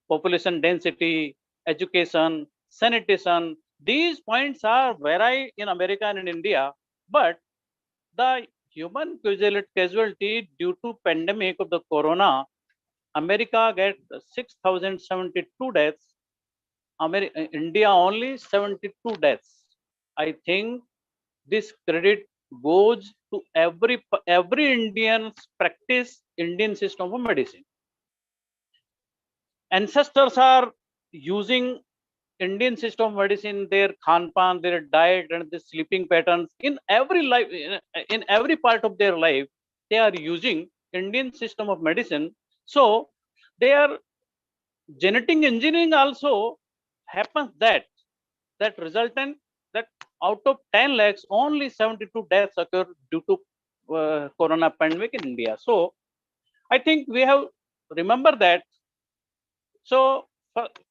population density, education, sanitation, these points are vary in America and in India, but the human casualty due to pandemic of the corona, America get 6,072 deaths, India only 72 deaths. I think this credit goes to every Indian's practice Indian system of medicine. Ancestors are using Indian system of medicine, their khan-pan, their diet, and the sleeping patterns in every life, in every part of their life, they are using Indian system of medicine. So their genetic engineering also happens that resultant that out of 10 lakhs, only 72 deaths occur due to corona pandemic in India. So I think we have remember that. So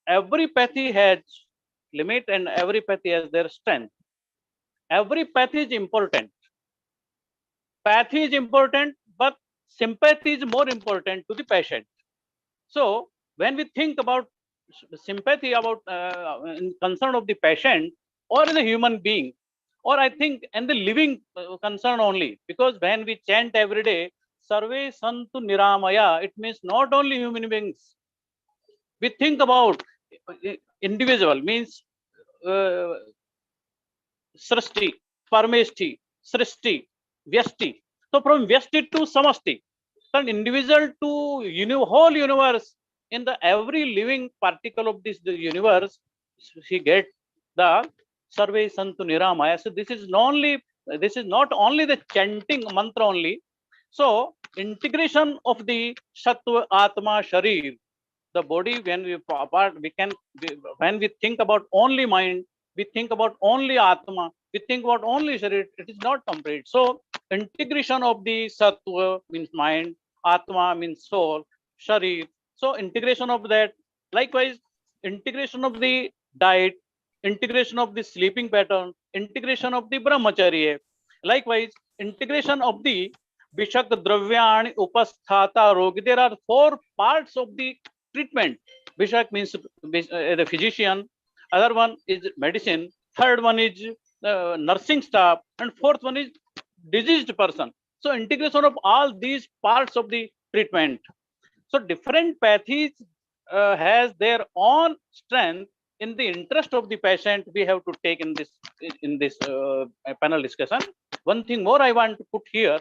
every pathy has limit and every pathy has their strength. Every pathy is important. Pathy is important, but sympathy is more important to the patient. So when we think about sympathy about concern of the patient or in a human being, or I think in the living concern only, because when we chant every day, Sarve Santu Niramaya, it means not only human beings. We think about individual means Srishti, Parmeshti, Srishti, Vyasti. So from Vyasti to Samasti, from individual to whole universe, in the every living particle of this the universe, he get the Sarve Santu Niramaya. So this is not only the chanting mantra only. So integration of the Sattva Atma Sharir, the body, when we apart, when we think about only mind, we think about only Atma, we think about only Sharir, it is not complete. So integration of the Sattva means mind, Atma means soul, Sharir. So integration of that, likewise, integration of the diet, integration of the sleeping pattern, integration of the brahmacharya, likewise, integration of the Vishak Dravyani Upasthata Rog. There are 4 parts of the treatment. Vishak means the physician, other one is medicine, third one is nursing staff, and fourth one is diseased person. So integration of all these parts of the treatment. So different pathies has their own strength. In the interest of the patient, we have to take in this panel discussion. One thing more I want to put here: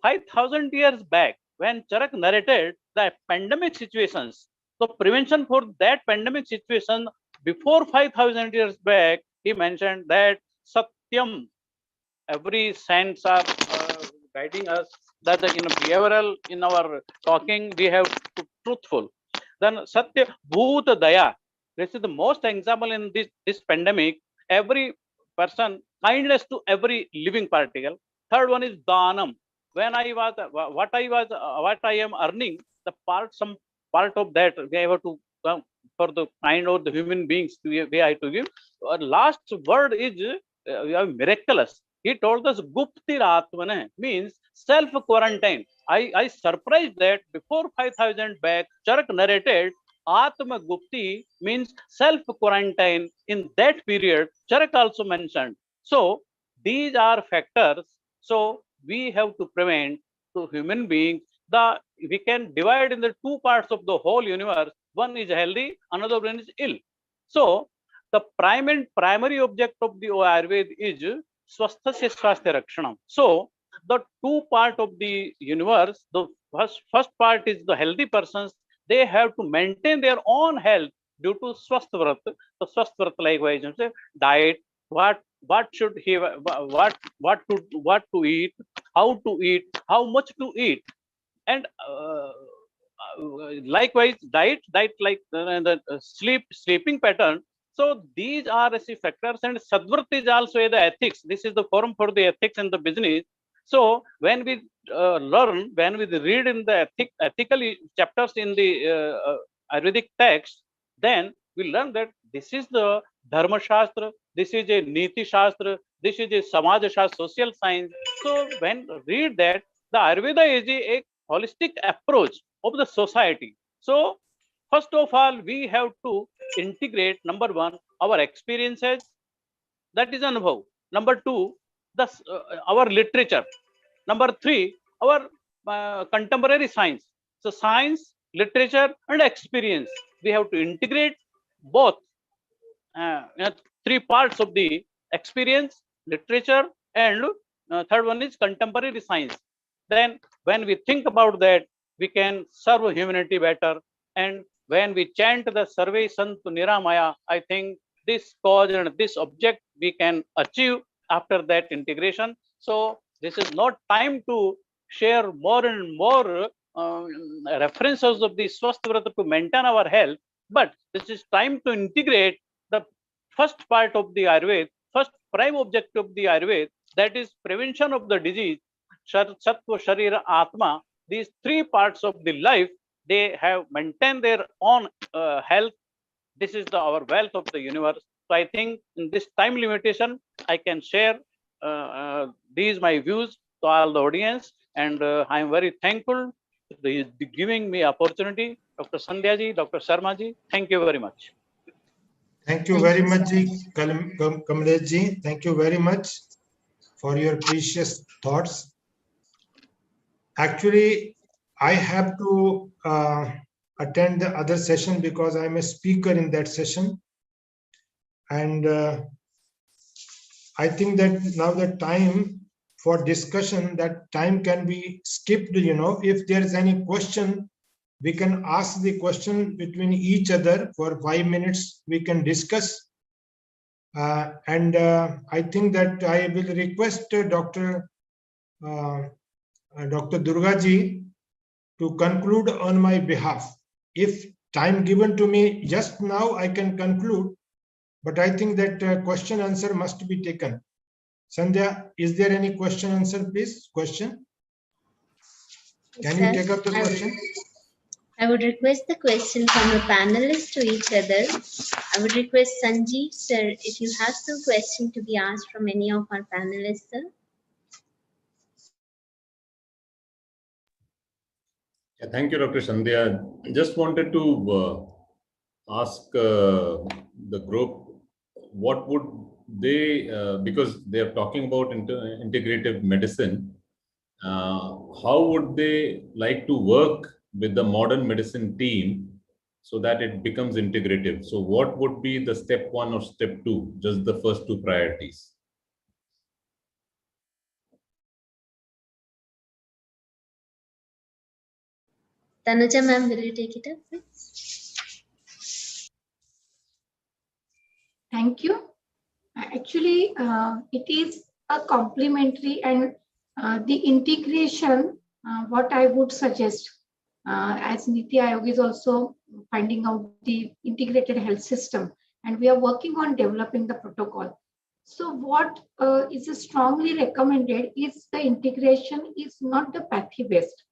5,000 years back, when Charak narrated the pandemic situations, so prevention for that pandemic situation before 5,000 years back, he mentioned that Satyam. Every science are guiding us that in behavioral, in our talking, we have to truthful. Then Satya Bhuta Daya. This is the most example in this pandemic. Every person, kindness to every living particle. Third one is Danam. When I was what I am earning, some part of that we have to for the kind of the human beings we have to give. Last word is miraculous. He told us Guptir Atmane means self-quarantine. I surprised that before 5,000 back, Charak narrated Atma Gupti means self-quarantine. In that period, Charak also mentioned. So these are factors. So we have to prevent to human beings. We can divide in the 2 parts of the whole universe. One is healthy, another one is ill. So the primary object of the Ayurveda is Swasthasya Swasthya Rakshanam. So the 2 part of the universe, the first part is the healthy persons. They have to maintain their own health due to Swasthavritta. So Swasthavritta, likewise, diet, what should he, what to eat, how to eat, how much to eat, and likewise diet like the sleeping pattern. So these are the factors, and Sadvritta is also the ethics. This is the forum for the ethics and the business. So when we learn, when we read in the ethical chapters in the Ayurvedic text, then we learn that this is the Dharma Shastra, this is a Niti Shastra, this is a Samaj Shastra, social science. So when read that, the Ayurveda is a holistic approach of the society. So first of all, we have to integrate, number one, our experiences, that is Anubhav. Number two, our literature. Number three, our contemporary science. So science, literature, and experience. We have to integrate both three parts of the experience, literature, and third one is contemporary science. Then when we think about that, we can serve humanity better. And when we chant the Sarve Santu Niramaya, I think this cause and this object we can achieve after that integration. So this is not time to share more and more references of the Swasthavritta to maintain our health, but this is time to integrate the first part of the Ayurveda, first prime objective of the Ayurveda, that is prevention of the disease, Sattva, Sharira, Atma. These three parts of the life, they have maintained their own health. This is our wealth of the universe. So I think in this time limitation, I can share these my views to all the audience, and I am very thankful for giving me opportunity, Dr. Sandhya ji, Dr. Sharma ji. Thank you very much. Thank you very much, Kamlesh ji. Thank you very much for your precious thoughts. Actually, I have to attend the other session because I'm a speaker in that session. And I think that now the time for discussion, that time can be skipped, if there is any question, we can ask the question between each other for 5 minutes, we can discuss. And I think that I will request Dr. Durga ji to conclude on my behalf. If time given to me just now, I can conclude, but I think that question answer must be taken. Sandhya, is there any question answer, please? Question? Can you take up the question? I would request the question from the panelists to each other. I would request Sanjeev, sir, if you have some question to be asked from any of our panelists, sir. Yeah, thank you, Dr. Sandhya. Just wanted to ask the group, what would they, because they are talking about integrative medicine, how would they like to work with the modern medicine team so that it becomes integrative? So what would be the step one or step two, just the first two priorities? Tanuja ma'am, will you take it up, please? Thank you. Actually, it is a complementary and the integration, what I would suggest, as Niti Aayog is also finding out the integrated health system, and we are working on developing the protocol. So what is strongly recommended is the integration is not the pathy based,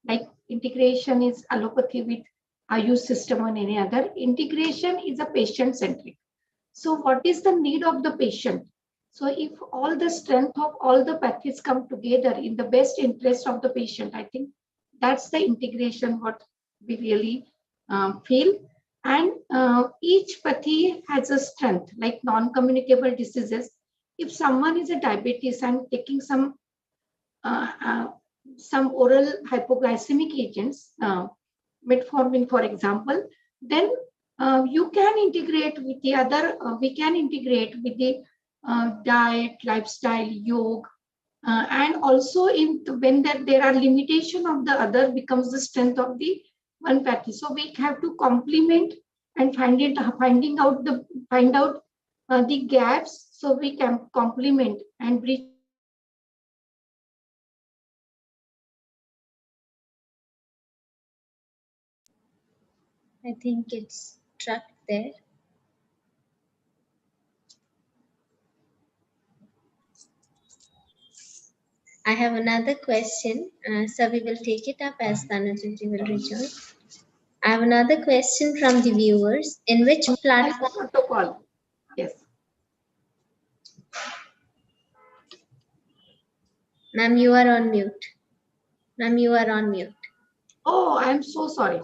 like integration is allopathy with Ayush system or any other. Integration is a patient centric. So what is the need of the patient? So if all the strength of all the pathies come together in the best interest of the patient, I think that's the integration what we really feel. And each pathy has a strength, like non-communicable diseases. If someone is a diabetes and taking some oral hypoglycemic agents, metformin, for example, then you can integrate with the other, we can integrate with the diet, lifestyle, yoga, and also when there are limitation of the other becomes the strength of the one pathy. So we have to complement and find out the gaps so we can complement and bridge. I think it's trapped there. I have another question. So we will take it up as Dhananjay will rejoin. I have another question from the viewers. In which platform? Protocol. Yes. Ma'am, you are on mute. Ma'am, you are on mute. Oh, I'm so sorry.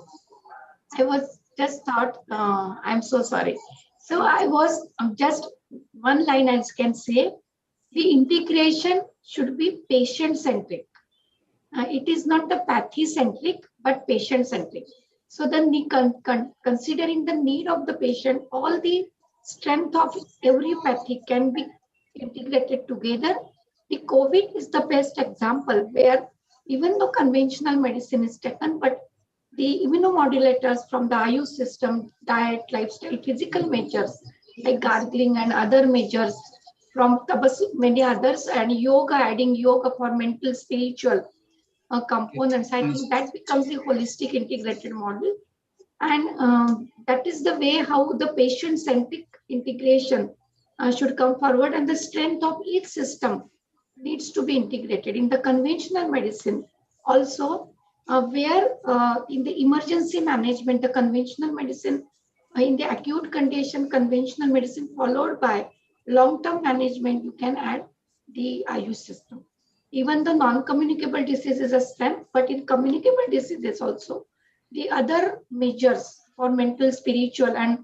I was just thought, I'm so sorry. So I was just one line I can say, the integration should be patient-centric. It is not the pathy-centric, but patient-centric. So considering the need of the patient, all the strength of every pathy can be integrated together. The COVID is the best example where even though conventional medicine is taken, but the immunomodulators from the Ayush system, diet, lifestyle, physical measures like gargling and other measures from many others, and yoga, adding yoga for mental, spiritual components. I think that becomes the holistic integrated model. And that is the way how the patient-centric integration should come forward, and the strength of each system needs to be integrated. In the conventional medicine also, where in the emergency management, the conventional medicine, in the acute condition, conventional medicine followed by long-term management, you can add the Ayush system. Even the non-communicable disease is a strength, but in communicable diseases also, the other measures for mental, spiritual, and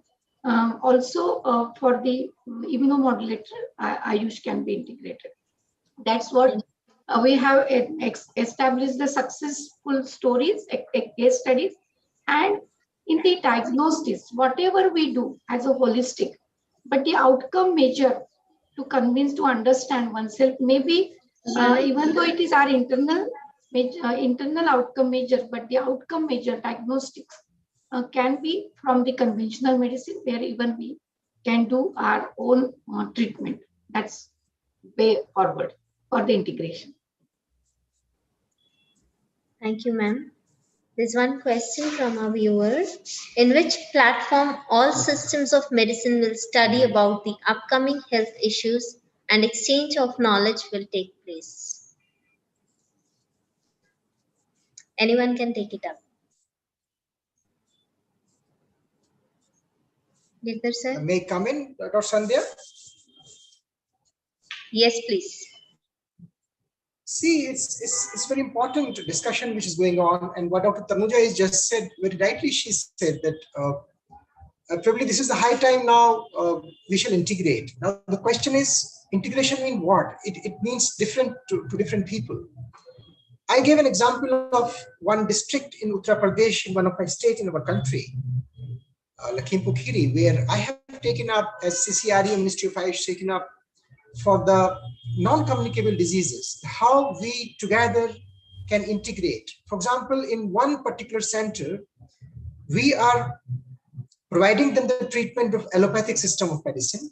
also for the immunomodulator, Ayush can be integrated. That's what we have established the successful stories, case studies, and in the diagnostics, whatever we do as a holistic, but the outcome measure to convince, to understand oneself, maybe even though it is our internal outcome measure, but the outcome measure diagnostics can be from the conventional medicine, where even we can do our own treatment. That's way forward for the integration. Thank you, ma'am. There's one question from our viewer. In which platform all systems of medicine will study about the upcoming health issues and exchange of knowledge will take place? Anyone can take it up. Girdhar sir? May I come in, Dr. Sandhya? Yes, please. See, it's very important discussion which is going on, and what Dr. Tanuja has just said, very rightly she said that probably this is the high time now we shall integrate. Now the question is, integration means what? It means different to different people. I gave an example of one district in Uttar Pradesh, in one of my states in our country, Lakhimpur Kheri, where I have taken up as CCRE, Ministry of Ayush, taken up for the non-communicable diseases, how we together can integrate. For example, in one particular center, we are providing them the treatment of allopathic system of medicine.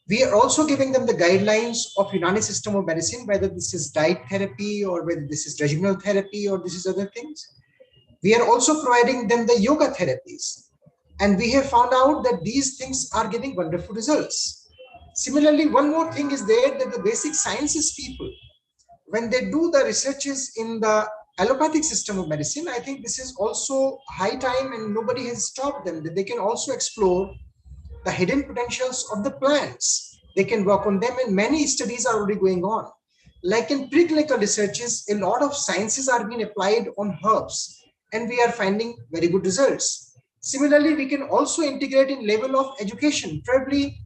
We are also giving them the guidelines of Unani system of medicine, whether this is diet therapy or whether this is regimental therapy or this is other things. We are also providing them the yoga therapies. And we have found out that these things are giving wonderful results. Similarly, one more thing is there, that the basic sciences people, when they do the researches in the allopathic system of medicine, I think this is also high time, and nobody has stopped them, that they can also explore the hidden potentials of the plants. They can work on them, and many studies are already going on. Like in preclinical researches, a lot of sciences are being applied on herbs, and we are finding very good results. Similarly, we can also integrate in level of education. Probably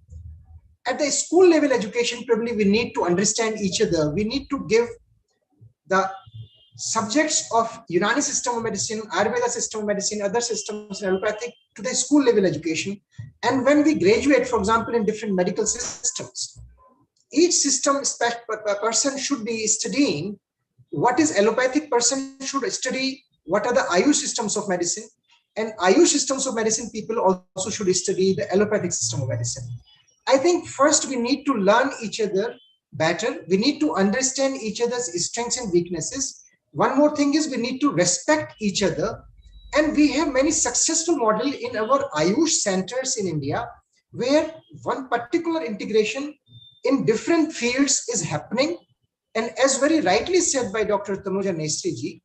at the school level education, probably we need to understand each other. We need to give the subjects of Unani system of medicine, Ayurveda system of medicine, other systems in allopathic to the school level education. And when we graduate, for example, in different medical systems, each system person should be studying what is allopathic, person should study what are the Ayush systems of medicine, and Ayush systems of medicine people also should study the allopathic system of medicine. I think first we need to learn each other better. We need to understand each other's strengths and weaknesses. One more thing is we need to respect each other. And we have many successful models in our Ayush centers in India, where one particular integration in different fields is happening. And as very rightly said by Dr. Tanuja Nestriji,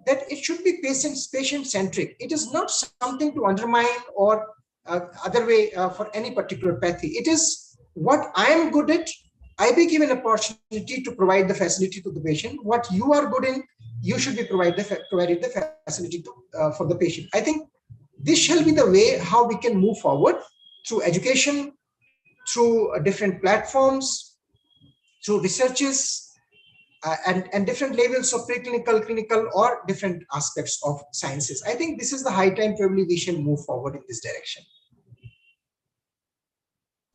that it should be patient-centric. It is not something to undermine or other way for any particular pathy. It is what I am good at. I be given an opportunity to provide the facility to the patient. What you are good in, you should be provided the facility to, for the patient. I think this shall be the way how we can move forward through education, through different platforms, through researches, and different levels of preclinical, clinical, or different aspects of sciences. I think this is the high time probably we shall move forward in this direction.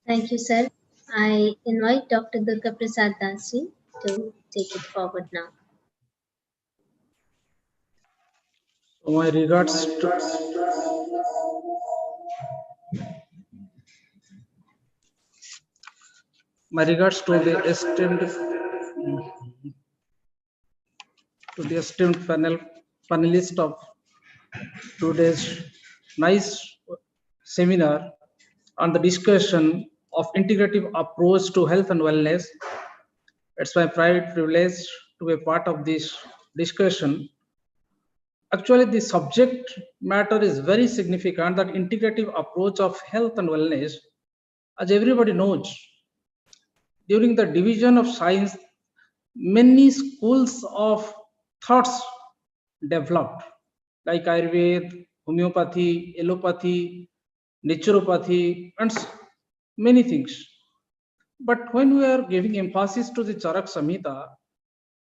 Thank you, sir. I invite Dr. Durga Prasad Dasi to take it forward now. My regards to the esteemed panelist of today's nice seminar on the discussion of integrative approach to health and wellness. It's my pride privilege to be a part of this discussion. Actually, the subject matter is very significant, that integrative approach of health and wellness. As everybody knows, during the division of science, many schools of thoughts developed, like Ayurveda, homeopathy, allopathy, naturopathy, and many things. But when we are giving emphasis to the Charak Samhita,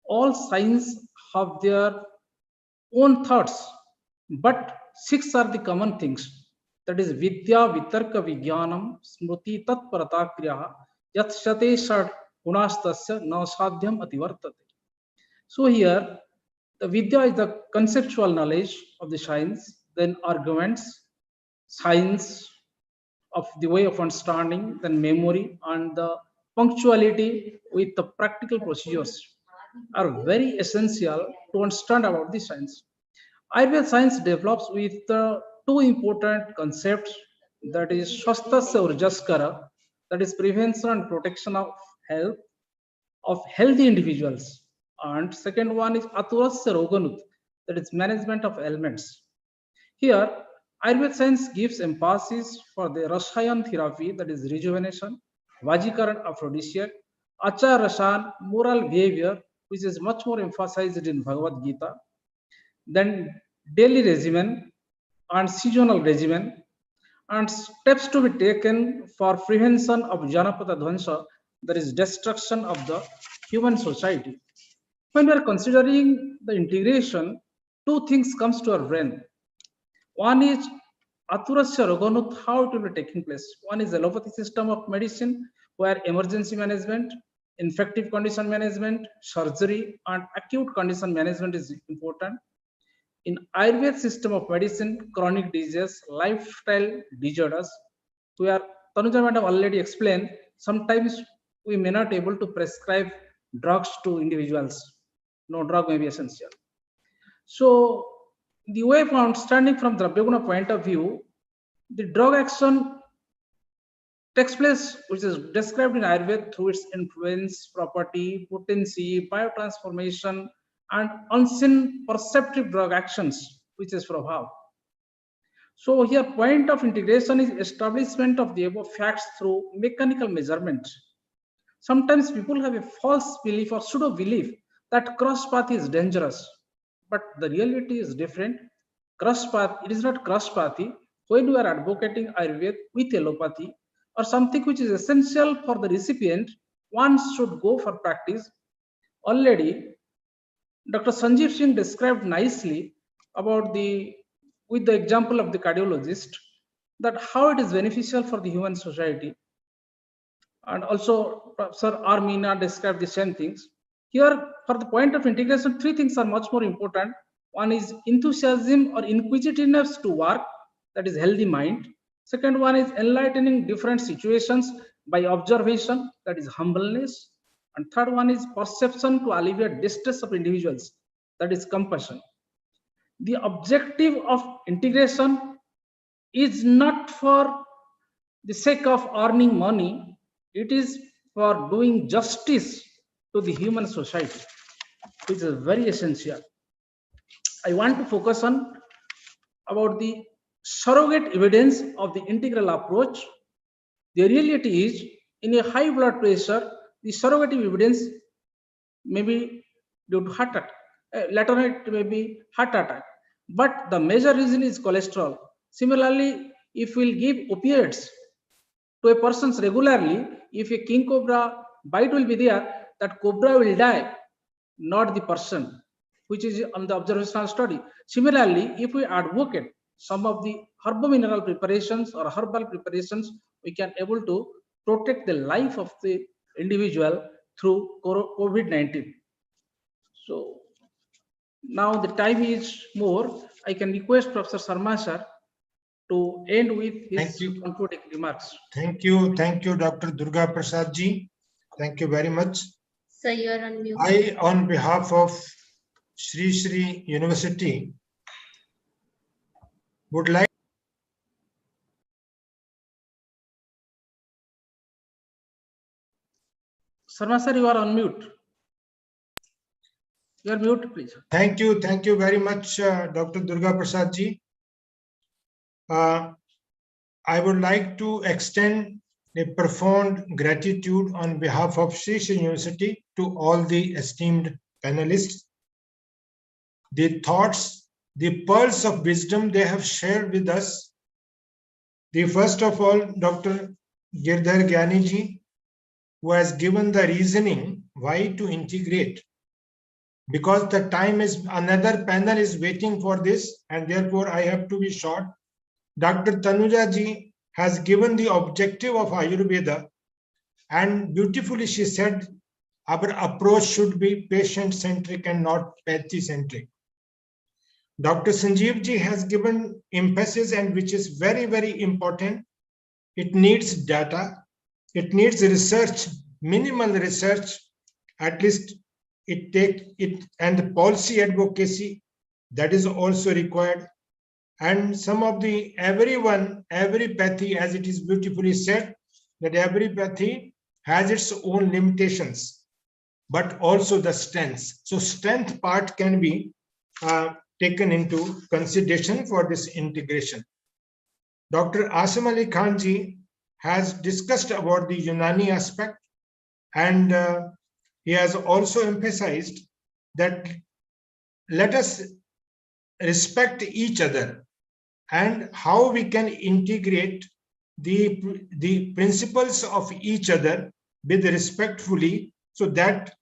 all science have their own thoughts, but 6 are the common things. That is Vidya, Vitarka, Vijnanam, Smruti, Tat Paratakriya, Yat Shate Shad Gunastasya Nasadhyam Ativartate. So here, the Vidya is the conceptual knowledge of the science, then arguments, science of the way of understanding, then memory, and the punctuality with the practical procedures are very essential to understand about the science. Ayurveda science develops with two important concepts, that is Swasthavritta, that is prevention and protection of health of healthy individuals, and second one is Aturasya Roganut, that is management of ailments. Here, Ayurveda science gives emphasis for the Rasayan therapy, that is rejuvenation, Vajikaran aphrodisiac, Achar Rasan, moral behavior, which is much more emphasized in Bhagavad Gita, then daily regimen and seasonal regimen, and steps to be taken for prevention of Janapada Dvansha, that is destruction of the human society. When we are considering the integration, two things comes to our brain. One is Aturasya Roganut, how it will be taking place. One is allopathy system of medicine, where emergency management, infective condition management, surgery, and acute condition management is important. In Ayurveda system of medicine, chronic diseases, lifestyle disorders, where Tanuja Madam already explained, sometimes we may not able to prescribe drugs to individuals. No drug may be essential. So the way of understanding from the Dravyaguna point of view, the drug action takes place, which is described in Ayurveda through its influence, property, potency, biotransformation, and unseen perceptive drug actions, which is Prabhav. So here point of integration is establishment of the above facts through mechanical measurement. Sometimes people have a false belief or pseudo belief that cross path is dangerous, but the reality is different. Cross path, it is not cross pathy. When we are advocating Ayurveda with allopathy or something which is essential for the recipient, one should go for practice. Already, Dr. Sanjeev Singh described nicely about with the example of the cardiologist, that how it is beneficial for the human society. And also, Professor R. Meena described the same things. Here, for the point of integration, three things are much more important. One is enthusiasm or inquisitiveness to work, that is healthy mind. Second one is enlightening different situations by observation, that is humbleness. And third one is perception to alleviate distress of individuals, that is compassion. The objective of integration is not for the sake of earning money, it is for doing justice to the human society, which is very essential. I want to focus on about the surrogate evidence of the integral approach. The reality is, in a high blood pressure, the surrogate evidence may be due to heart attack. Later on, it may be heart attack. But the major reason is cholesterol. Similarly, if we'll give opioids to a person regularly, if a king cobra bite will be there, that cobra will die, not the person, which is on the observational study. Similarly, if we advocate some of the herbo-mineral preparations or herbal preparations, we can able to protect the life of the individual through COVID-19. So now the time is more. I can request Professor Sharma sir to end with his concluding remarks. Thank you, Dr. Durga Prasad ji. Thank you very much. Sir, you're on mute. I, on behalf of Shri Shri University, would like Sharma sir, you are on mute. You are mute, please. Thank you very much, Dr. Durga Prasad ji. I would like to extend a profound gratitude on behalf of Shri Shri University to all the esteemed panelists. The thoughts, the pearls of wisdom they have shared with us. The first of all, Dr. Girdhar Gyani ji, who has given the reasoning why to integrate. Because the time is, another panel is waiting for this, and therefore I have to be short. Dr. Tanuja ji has given the objective of Ayurveda, and beautifully she said our approach should be patient-centric and not pathy-centric. Dr. Sanjeev ji has given emphasis, and which is very, very important. It needs data, it needs research, minimal research, at least it take it, and policy advocacy that is also required. And some of the every pathy, as it is beautifully said, that every pathy has its own limitations, but also the strengths. So strength part can be taken into consideration for this integration. Dr. Asim Ali Khan ji has discussed about the Unani aspect, and he has also emphasized that let us respect each other and how we can integrate the principles of each other with respectfully, so that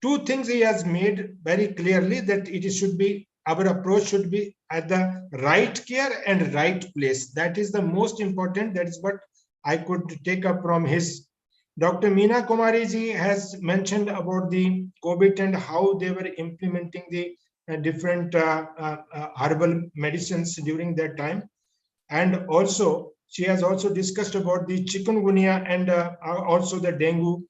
two things he has made very clearly, that it should be, our approach should be at the right care and right place. That is the most important. That is what I could take up from his. Dr. Meena Kumari ji has mentioned about the COVID and how they were implementing the different herbal medicines during that time. And also, she has also discussed about the chikungunya and also the dengue,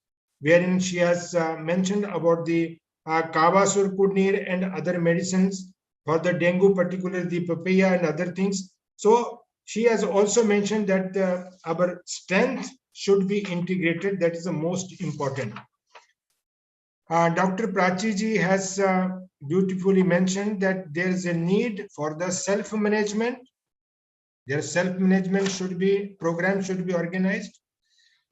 wherein she has mentioned about the Kavasur Kudnir and other medicines for the dengue, particularly the papaya and other things. So she has also mentioned that our strength should be integrated. That is the most important. Dr. Prachi ji has beautifully mentioned that there is a need for the self-management. Their self-management should be, program should be organized.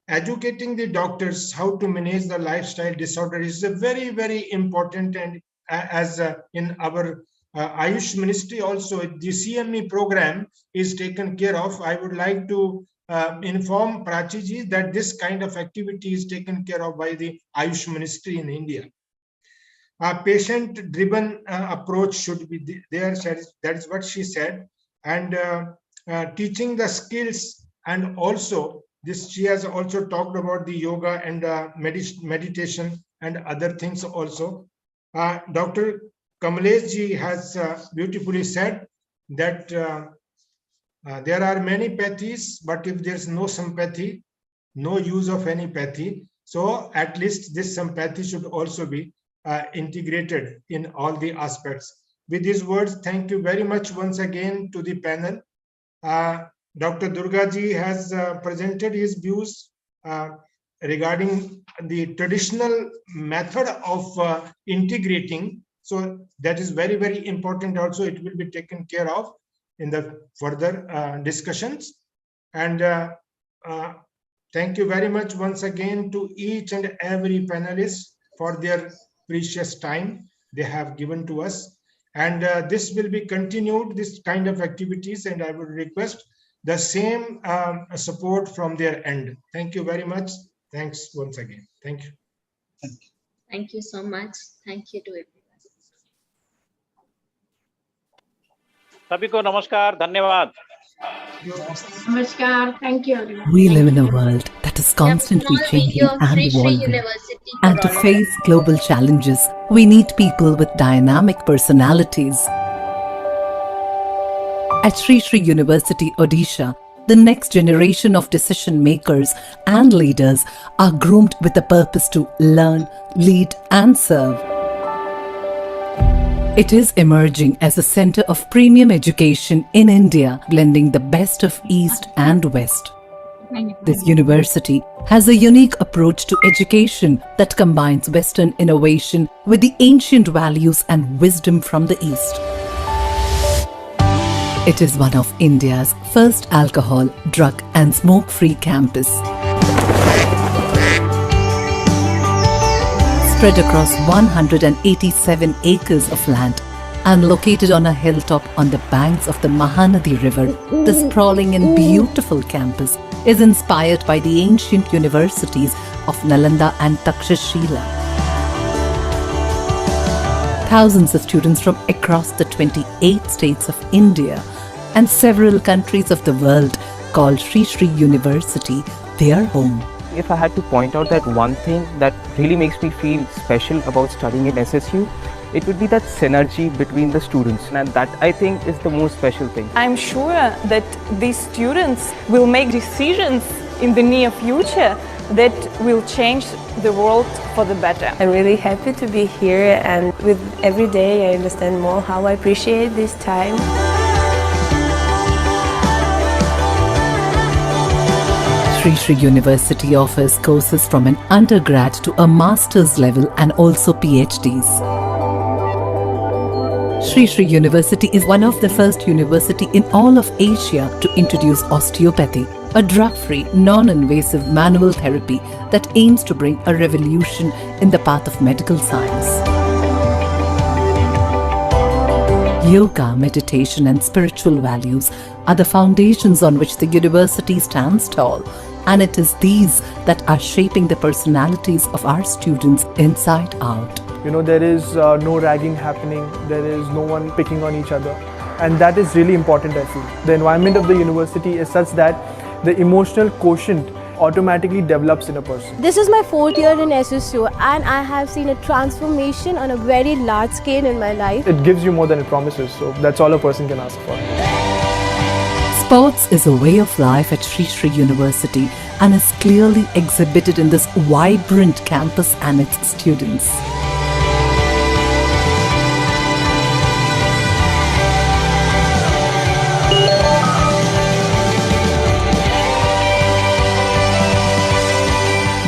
Educating the doctors how to manage the lifestyle disorder is a very, very important, and as in our Ayush ministry also, the CME program is taken care of. I would like to inform Prachi ji that this kind of activity is taken care of by the Ayush ministry in India. A patient-driven approach should be there. That is what she said. And teaching the skills, and also this, she has also talked about the yoga and meditation and other things also. Dr. Kamlesh ji has beautifully said that there are many pathies, but if there's no sympathy, no use of any pathy. So at least this sympathy should also be integrated in all the aspects. With these words, thank you very much once again to the panel. Dr. Durga ji has presented his views. regarding the traditional method of integrating. So that is very, very important. Also, it will be taken care of in the further discussions. And thank you very much once again to each and every panelist for their precious time they have given to us. And this will be continued, this kind of activities, and I would request the same support from their end. Thank you very much. Thanks once again. Thank you. Thank you so much. Thank you to everyone. सभी को नमस्कार, धन्यवाद. Namaskar. Thank you, everyone. We live in a world that is constantly changing and Shri Shri evolving. University And to face global challenges, we need people with dynamic personalities. At Shri Shri University, Odisha, the next generation of decision makers and leaders are groomed with a purpose to learn, lead, and serve. It is emerging as a center of premium education in India, blending the best of East and West. This university has a unique approach to education that combines Western innovation with the ancient values and wisdom from the East. It is one of India's first alcohol, drug, and smoke-free campus. Spread across 187 acres of land and located on a hilltop on the banks of the Mahanadi River, the sprawling and beautiful campus is inspired by the ancient universities of Nalanda and Takshashila. Thousands of students from across the 28 states of India and several countries of the world call Shri Shri University their home. If I had to point out that one thing that really makes me feel special about studying in SSU, it would be that synergy between the students, and that I think is the most special thing. I'm sure that these students will make decisions in the near future that will change the world for the better. I'm really happy to be here, and with every day I understand more how I appreciate this time. Shri Shri University offers courses from an undergrad to a master's level and also PhDs. Shri Shri University is one of the first university in all of Asia to introduce osteopathy, a drug-free, non-invasive manual therapy that aims to bring a revolution in the path of medical science. Yoga, meditation, and spiritual values are the foundations on which the university stands tall, and it is these that are shaping the personalities of our students inside out. You know, there is no ragging happening, there is no one picking on each other, and that is really important, I feel. The environment of the university is such that the emotional quotient automatically develops in a person. This is my 4th year in SSU, and I have seen a transformation on a very large scale in my life. It gives you more than it promises, so that's all a person can ask for. Sports is a way of life at Shri Shri University and is clearly exhibited in this vibrant campus and its students.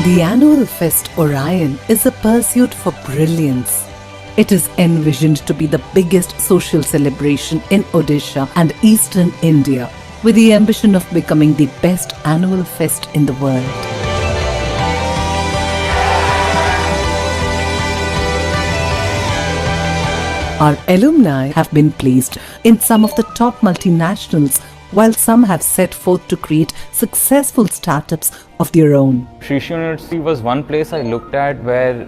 The annual Fest Orion is a pursuit for brilliance. It is envisioned to be the biggest social celebration in Odisha and Eastern India, with the ambition of becoming the best annual fest in the world. Our alumni have been placed in some of the top multinationals, while some have set forth to create successful startups of their own. Shri Shri University was one place I looked at where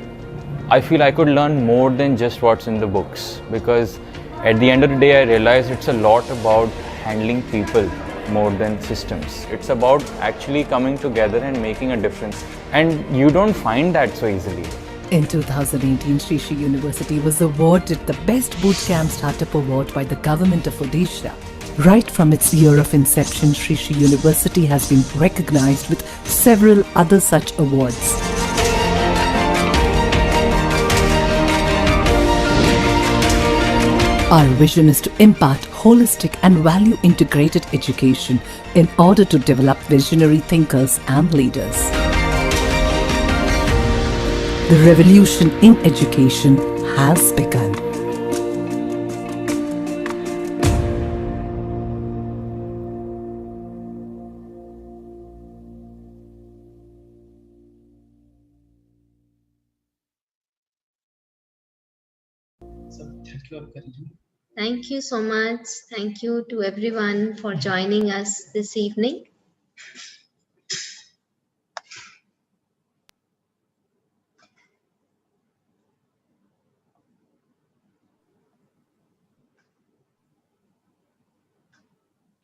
I feel I could learn more than just what's in the books, because at the end of the day I realized it's a lot about handling people more than systems. It's about actually coming together and making a difference, and you don't find that so easily. In 2018, Shri Shri University was awarded the Best Bootcamp Startup Award by the Government of Odisha. Right from its year of inception, Shri Shri University has been recognized with several other such awards. Our vision is to impart holistic and value-integrated education in order to develop visionary thinkers and leaders. The revolution in education has begun. Thank you so much. Thank you to everyone for joining us this evening.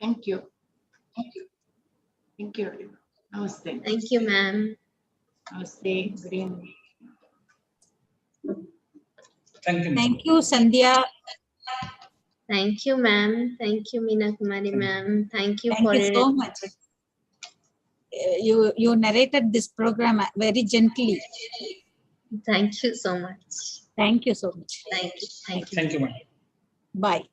Thank you. Thank you. Thank you, everyone. Namaste. Thank you, ma'am. Namaste. Good evening. Thank you. Thank you, Sandhya. Thank you, ma'am. Thank you, Meena Kumari, ma'am. Thank you Thank for you your so much. You narrated this program very gently. Thank you so much. Thank you so much. Thank you. Thank you. Thank you, ma'am. Bye.